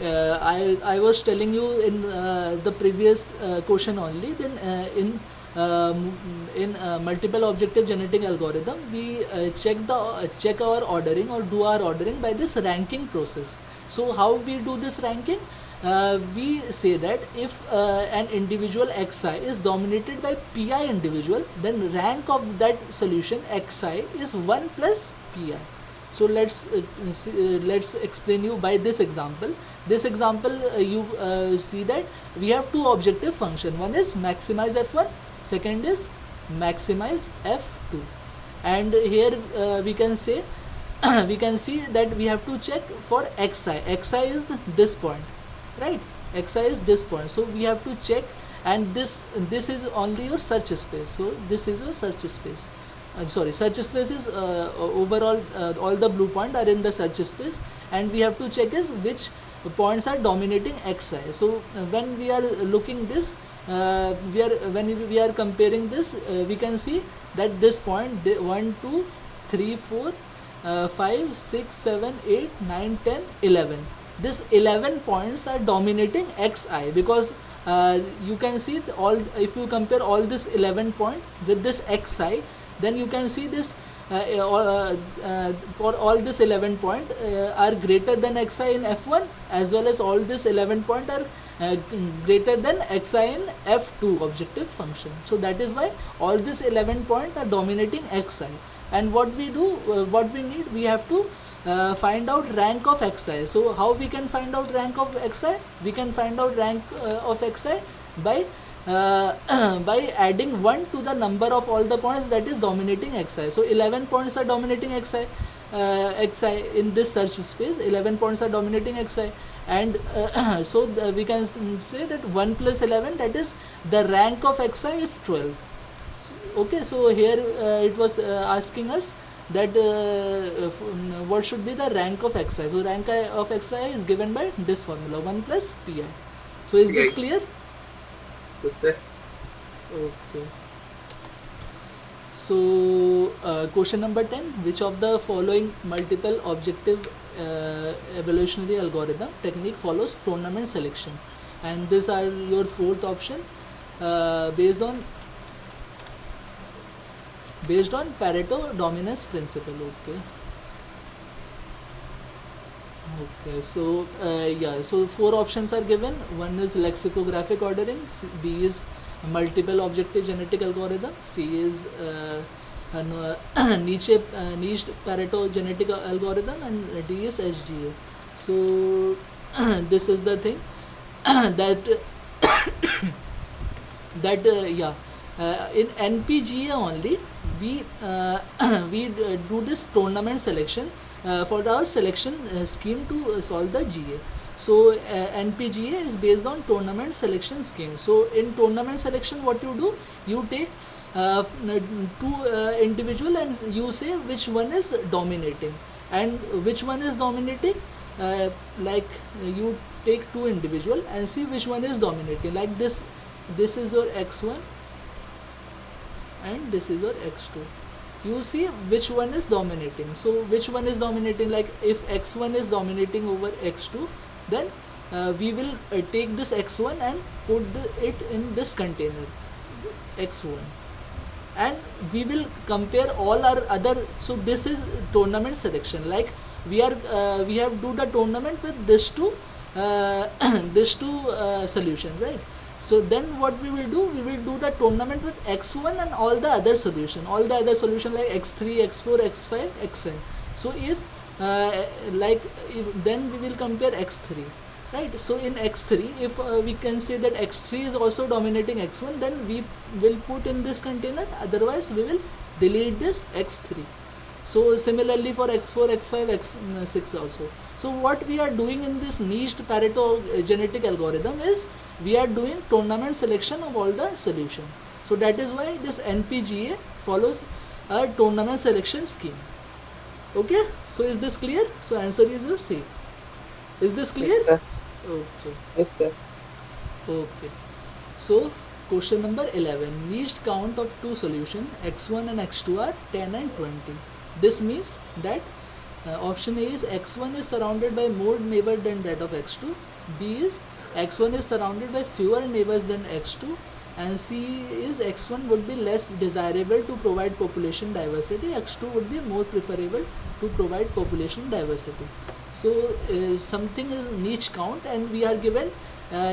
I was telling you in the previous question only. Then in multiple objective genetic algorithm, we check our ordering or do our ordering by this ranking process. So how we do this ranking? We say that if an individual Xi is dominated by Pi individual, then rank of that solution Xi is 1 plus Pi. So let's explain you by this example. This example, you see that we have two objective function. One is maximize f1, second is maximize f2. And here we can say we can see that we have to check for Xi. Xi is this point, right? Xi is this point, so we have to check. And this is only your search space. So this is your search space. Search space is overall, all the blue points are in the search space, and we have to check is which points are dominating Xi. So when we are looking this, when we are comparing this, we can see that this point 1 2 3 4 5 6 7 8 9 10 11, this 11 points are dominating Xi, because you can see all, if you compare all this 11 point with this Xi, then you can see this for all this 11 point are greater than Xi in f1, as well as all this 11 point are greater than Xi in f2 objective function. So that is why all this 11 point are dominating Xi. And what we do, what we need, we have to find out rank of Xi. So how we can find out rank of Xi? We can find out rank of Xi by by adding 1 to the number of all the points that is dominating Xi. So 11 points are dominating Xi, in this search space. 11 points are dominating Xi, and so we can say that 1 plus 11, that is the rank of Xi is 12. Okay, so here it was asking us that what should be the rank of Xi. So rank of Xi is given by this formula, 1 plus Pi. So is this clear? Yes, sir. Okay. So, question number 10, which of the following multiple objective evolutionary algorithm technique follows tournament selection? And these are your fourth option, based on Pareto dominance principle. Okay. Okay, so yeah, so four options are given. One is lexicographic ordering, B is multiple objective genetic algorithm, C is niched Pareto genetic algorithm, and D is SGA. So this is the thing that yeah, in NPGA only we do this tournament selection for our selection scheme to solve the GA. So NPGA is based on tournament selection scheme. So in tournament selection, what you do, you take two individual and you say which one is dominating, and which one is dominating, like you take two individual and see which one is dominating, like this is your x1 and this is your x2. You see which one is dominating. So which one is dominating, like if x1 is dominating over x2, then we will take this x1 and put it in this container x1, and we will compare all our other. So this is tournament selection, like we have do the tournament with this two these two solutions, right? So then what we will do, we will do the tournament with x1 and all the other solution like x3, x4, x5, xn. So if then we will compare x3, right? So in x3, if we can say that x3 is also dominating x1, then we will put in this container, otherwise we will delete this x3. So similarly for x4, x5, x6 also. So what we are doing in this niched Pareto genetic algorithm is we are doing tournament selection of all the solution. So that is why this NPGA follows a tournament selection scheme. Okay, so is this clear? So answer is your C. Is this Yes, clear? sir. Okay. Yes, sir. Okay. So question number 11, niched count of two solution x1 and x2 are 10 and 20. This means that option A is x1 is surrounded by more neighbors than that of x2, B is x1 is surrounded by fewer neighbors than x2, and C is x1 would be less desirable to provide population diversity, x2 would be more preferable to provide population diversity. So something is niche count, and we are given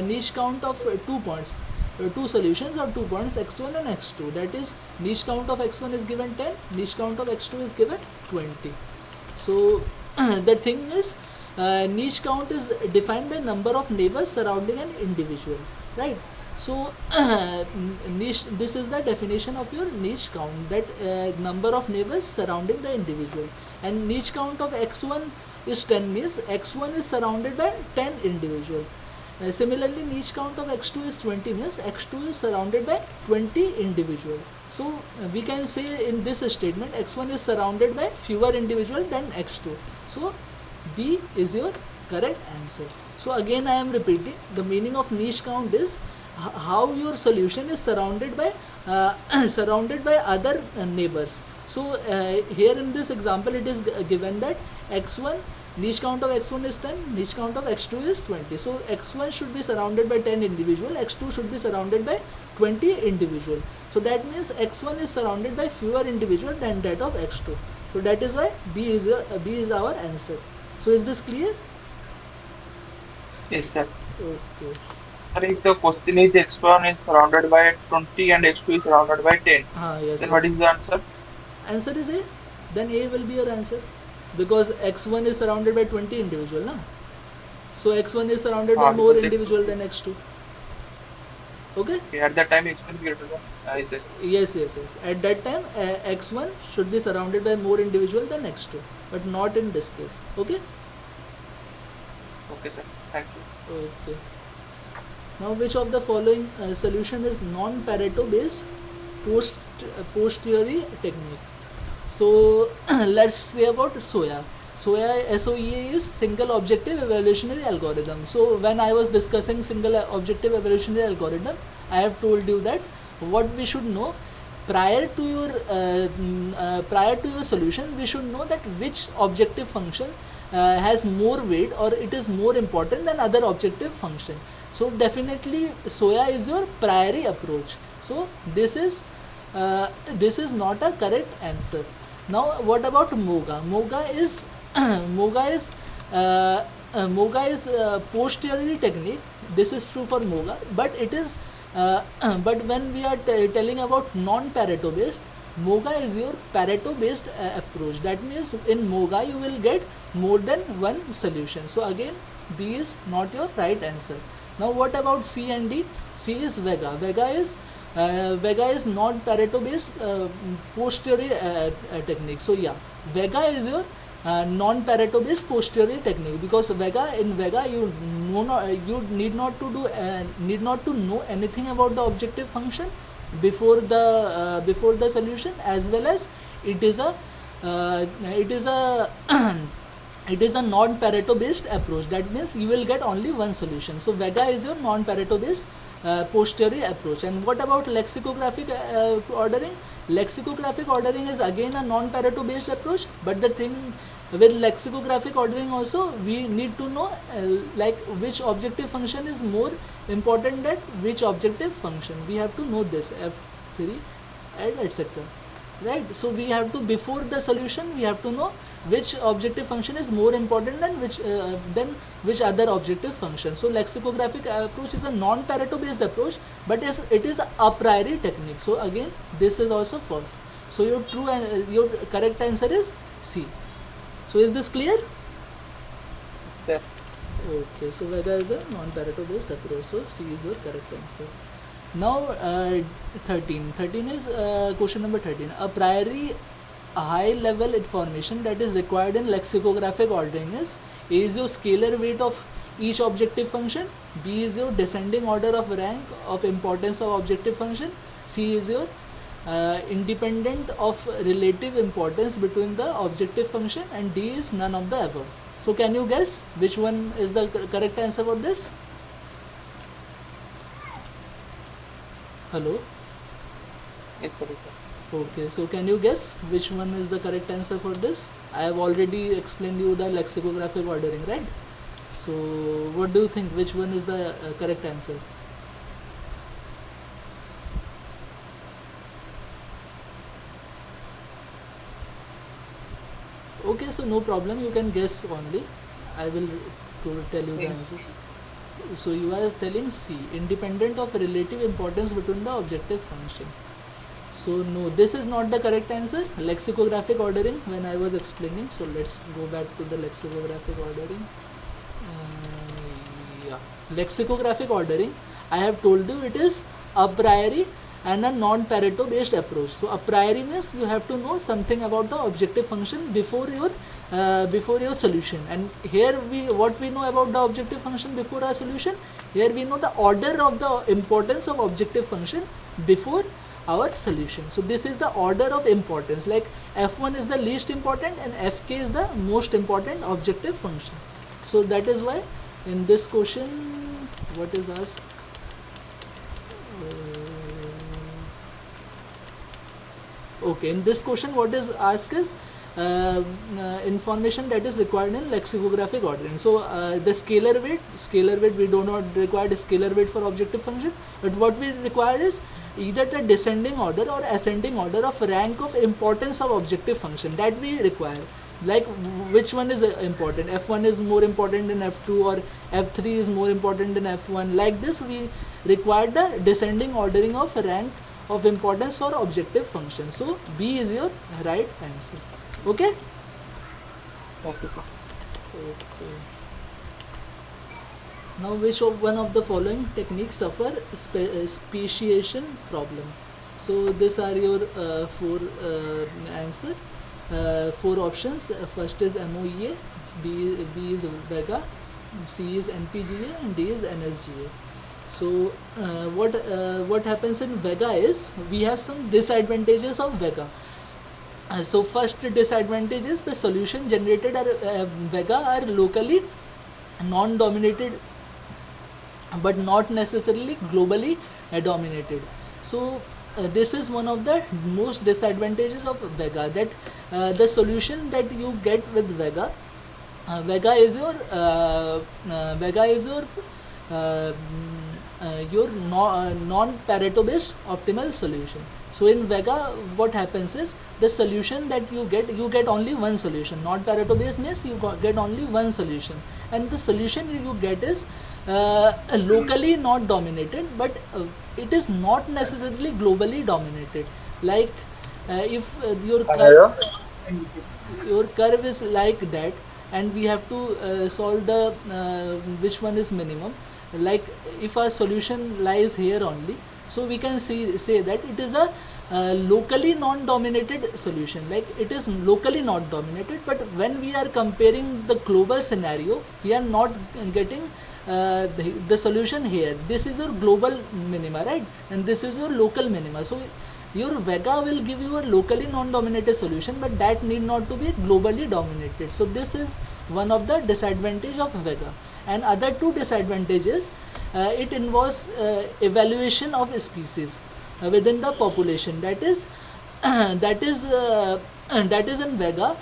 niche count of 2 points, two solutions or 2 points x1 and x2. That is, niche count of x1 is given 10, niche count of x2 is given 20. So the thing is, niche count is defined by number of neighbors surrounding an individual, right? So niche, this is the definition of your niche count, that number of neighbors surrounding the individual. And niche count of x1 is 10, means x1 is surrounded by 10 individual. Similarly, niche count of x2 is 20, means x2 is surrounded by 20 individual. So we can say in this statement x1 is surrounded by fewer individual than x2. So B is your correct answer. So again I am repeating, the meaning of niche count is how your solution is surrounded by surrounded by other neighbors. So here in this example it is given that x1, niche count of x1 is 10, niche count of x2 is 20. So x1 should be surrounded by 10 individual, x2 should be surrounded by 20 individual. So that means x1 is surrounded by fewer individual than that of x2. So that is why B is our answer. So is this clear? Yes, sir. Okay. Sir, if the question is x1 is surrounded by 20 and x2 is surrounded by 10, Yes, then what yes. is the answer? Answer is A. Then A will be your answer, because x1 is surrounded by 20 individual, na? So x1 is surrounded by more Because individual than x2. Okay? at that time x1 is greater than is this. Yes, yes, yes. At that time, x1 should be surrounded by more individual than x2, but not in this case. Okay? Okay, sir. Thank you. Okay. Now, which of the following solution is non-Pareto based posteriori technique? So let's say about SOIA. SOEA is single objective evolutionary algorithm. So when I was discussing single objective evolutionary algorithm, I have told you that what we should know prior to your solution. We should know that which objective function has more weight or it is more important than other objective function. So definitely SOYA is your priori approach. So this is not a correct answer. Now what about MOGA? MOGA is MOGA is MOGA is posteriori technique. This is true for MOGA, but it is but when we are telling about non-Pareto based, MOGA is your Pareto based approach. That means in MOGA you will get more than one solution. So again B is not your right answer. Now what about C and D? C is Vega. Vega is not Pareto based posteriori technique. So yeah, Vega is your non-Pareto based posteriori technique, because in Vega you need not to know anything about the objective function before the solution, as well as it is a it is a it is a non-Pareto based approach. That means you will get only one solution. So Vega is your non-Pareto based posteriori approach. And what about lexicographic ordering? Lexicographic ordering is again a non-Pareto based approach, but the thing with lexicographic ordering also, we need to know like which objective function is more important than which objective function. We have to know this F3 and etc. Right? So we have to, before the solution, we have to know which objective function is more important than which other objective function. So lexicographic approach is a non-Pareto based approach, but it is a priori technique. So again this is also false. So your correct answer is C. So is this clear? Yes. Okay, so Vega is a non-Pareto based approach. So C is your correct answer. Now 13 is question number 13. A priori high level information that is required in lexicographic ordering is: A is your scalar weight of each objective function, B is your descending order of rank of importance of objective function, C is your independent of relative importance between the objective function, and D is none of the above. So can you guess which one is the correct answer for this? Hello? Yes, sir. Okay, so can you guess which one is the correct answer for this? I have already explained you the lexicographic ordering, right? So what do you think, which one is the correct answer? Okay, so no problem, you can guess only. I will tell you the Yes. answer. So you are telling C, independent of relative importance between the objective function. So no, this is not the correct answer. Lexicographic ordering, when I was explaining, so let's go back to the lexicographic ordering. Yeah, lexicographic ordering, I have told you it is a priori and a non-Pareto based approach. So a priori means you have to know something about the objective function before your solution. And here what we know about the objective function before our solution? Here we know the order of the importance of objective function before our solution. So this is the order of importance, like f1 is the least important and fk is the most important objective function. So that is why in this question what is asked, okay, in this question what is asked is information that is required in lexicographic ordering. So the scalar weight we do not require the scalar weight for objective function, but what we require is either the descending order or ascending order of rank of importance of objective function, that we require. Like which one is important, f1 is more important than f2 or f3 is more important than f1. Like this we require the descending ordering of rank of importance for objective function. So B is your right answer. Okay. Okay, sir. Okay. Now which one of the following techniques suffer speciation problem? So these are your four answer, four options. First is MOEA, B is Vega, C is NPGA, and D is NSGA. So what happens in Vega is we have some disadvantages of Vega. So first disadvantage is the solution generated Vega are locally non-dominated but not necessarily globally dominated. So this is one of the most disadvantages of Vega, that the solution that you get with Vega, Vega is your your non-Pareto based optimal solution. So in Vega, what happens is the solution that you get only one solution. Not Pareto based means you get only one solution, and the solution you get is locally not dominated, but it is not necessarily globally dominated. Like if your curve is like that, and we have to solve the which one is minimum. Like if our solution lies here only, so we can say that it is a locally non-dominated solution. Like it is locally not dominated, but when we are comparing the global scenario, we are not getting the solution here. This is your global minima, right? And this is your local minima. So your Vega will give you a locally non-dominated solution, but that need not to be globally dominated. So this is one of the disadvantage of Vega. And other two disadvantages, it involves evaluation of species within the population. That is that is that is in Vega,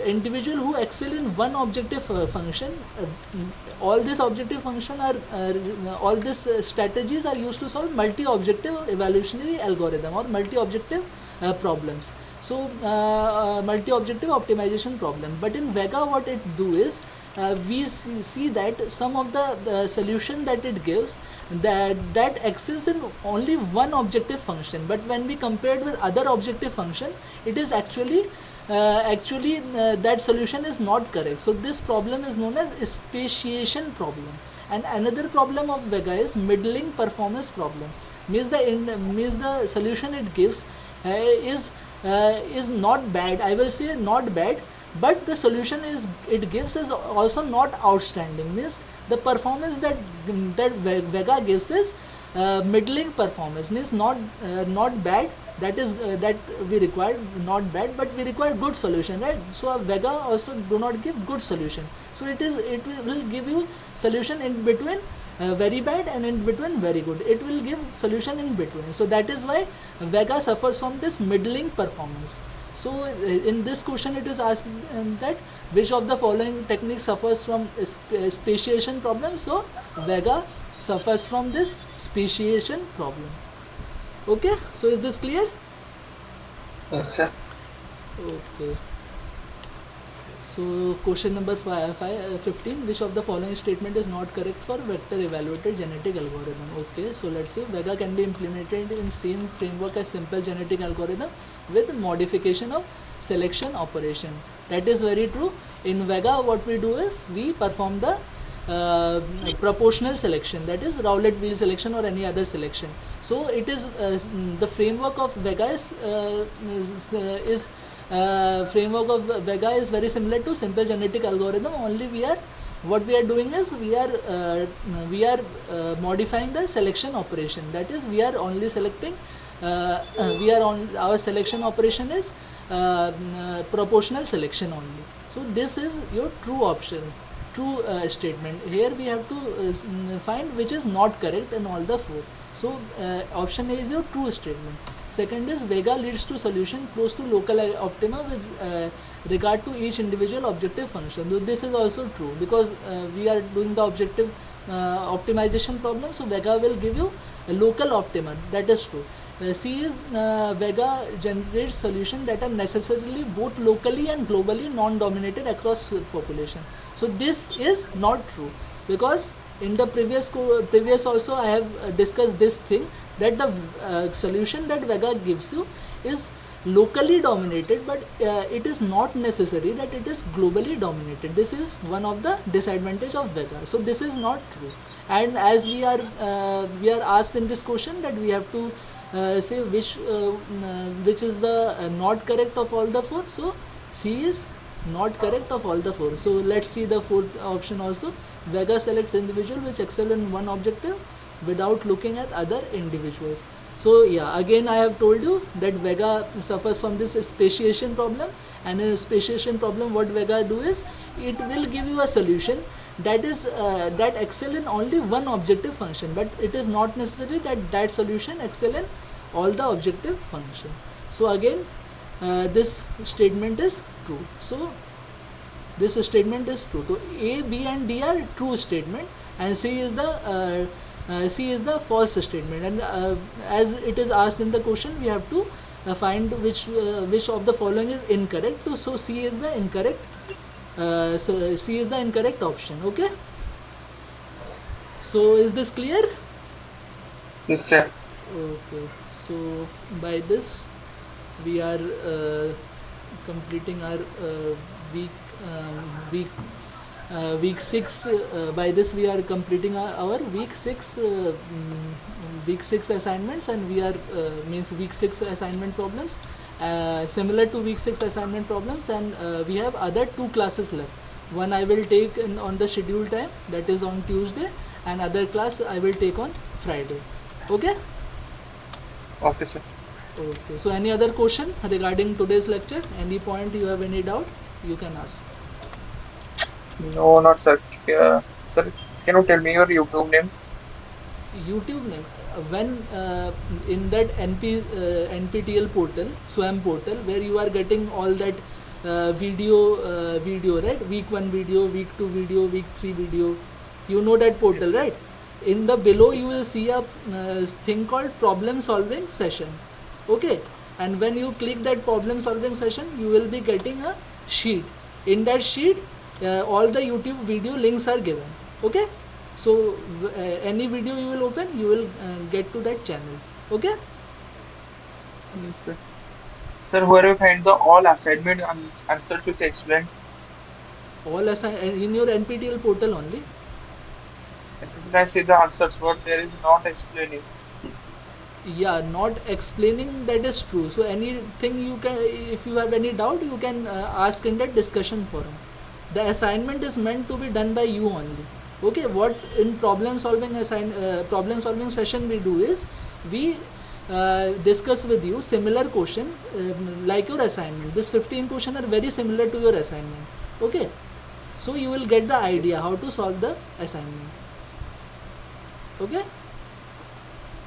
individual who excel in one objective function, all these objective function are all these strategies are used to solve multi-objective evolutionary algorithm or multi-objective problems. So multi-objective optimization problem. But in Vega, what it do is we see that some of the solution that it gives, that excels in only one objective function, but when we compare it with other objective function, it is actually that solution is not correct. So this problem is known as speciation problem. And another problem of Vega is middling performance problem. Means the solution it gives is not bad, I will say not bad, but the solution is it gives is also not outstanding. Means the performance that Vega gives is middling performance. Means not bad, that is that we require not bad, but we require good solution, right? So Vega also do not give good solution. So it will give you solution in between very bad and in between very good. It will give solution in between. So that is why Vega suffers from this middling performance. So in this question it is asked that which of the following techniques suffers from speciation problem. So Vega suffers from this speciation problem. Okay, so is this clear? Okay. Okay. So question number 15, which of the following statement is not correct for vector evaluated genetic algorithm? Okay, so let's see. Vega can be implemented in same framework as simple genetic algorithm with modification of selection operation. That is very true. In Vega, what we do is we perform the proportional selection, that is Rowlett wheel selection or any other selection. So it is the framework of Vega is framework of Vega is very similar to simple genetic algorithm. Only what we are doing is we are modifying the selection operation. That is, we are only selecting our selection operation is proportional selection only. So this is your true option, true statement. Here we have to find which is not correct in all the four. So option A is your true statement. Second is Vega leads to solution close to local optima with regard to each individual objective function. So this is also true, because we are doing the objective optimization problem. So Vega will give you a local optima. That is true. C is Vega generates solution that are necessarily both locally and globally non-dominated across population. So this is not true, because in the previous also I have discussed this thing, that the solution that Vega gives you is locally dominated, but it is not necessary that it is globally dominated. This is one of the disadvantage of Vega. So this is not true. And as we are asked in this question that we have to say which is the not correct of all the four. So C is not correct of all the four. So let's see the fourth option also. Vega selects individual which excel in one objective without looking at other individuals. So yeah, again I have told you that Vega suffers from this speciation problem, and in a speciation problem what Vega do is it will give you a solution that excel in only one objective function, but it is not necessary that solution excel in all the objective function. So again, this statement is true. So this statement is true. So A, B and D are true statement, and C is the false statement. And as it is asked in the question, we have to find which of the following is incorrect. So C is the incorrect. So C is the incorrect option. Okay. So is this clear? Yes, sir. Okay. So by this we are completing our week week week 6. By this we are completing our week 6 assignments, and we are means week 6 assignment problems similar to week 6 assignment problems, and we have other 2 classes left. One I will take on the scheduled time, that is on Tuesday, and other class I will take on Friday. Okay. Okay, sir. Okay, so any other question regarding today's lecture? Any point you have any doubt, you can ask. No, not sir. Sir, can you tell me your YouTube name? YouTube name. When in that NPTEL portal, SWAM portal, where you are getting all that video, right? Week 1 video, week 2 video, week 3 video. You know that portal, right? In the below you will see a thing called problem solving session. Okay, and when you click that problem solving session, you will be getting a sheet. In that sheet, all the YouTube video links are given. Okay, so any video you will open, you will get to that channel. Okay. Yes, sir. Sir, where you find the all assignment answers with explains. All in your NPTEL portal only. And when I see the answers, but there is not explaining. Yeah, not explaining, that is true. So anything you can, if you have any doubt, you can ask in that discussion forum. The assignment is meant to be done by you only. Okay, what in problem solving session we do is, we discuss with you similar question like your assignment. This 15 question are very similar to your assignment. Okay, so you will get the idea how to solve the assignment. Okay. Yes,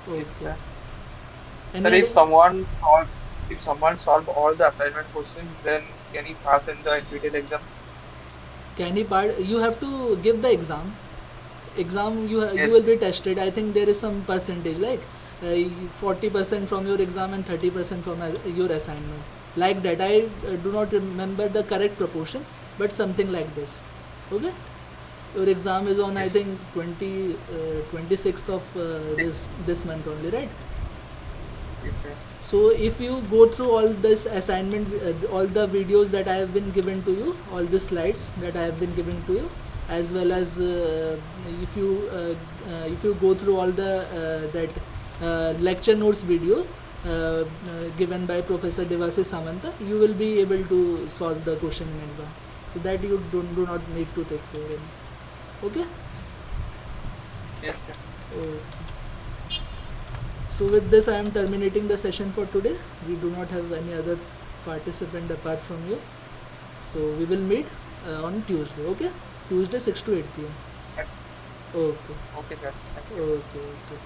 Okay. sir. Any Sir, other? if someone solve all the assignment questions, then can he pass in the NPTEL exam? Can he part? You have to give the exam. You Yes. will be tested. I think there is some percentage, like 40% from your exam and 30% from your assignment, like that. I do not remember the correct proportion, but something like this. Okay, your exam is on, I Yes. think, 26th of this month only, right? Yes, sir. So if you go through all this assignment, all the videos that I have been given to you, all the slides that I have been given to you, as well as if you go through all the that lecture notes video given by Professor Devasys Samanta, you will be able to solve the question in exam. So that you do not need to take for any. Okay. Yes, sir. Okay. So with this I am terminating the session for today. We do not have any other participant apart from you. So we will meet on Tuesday. Okay, Tuesday 6 to 8 p.m. Okay. Okay, sir. Thank you. Okay.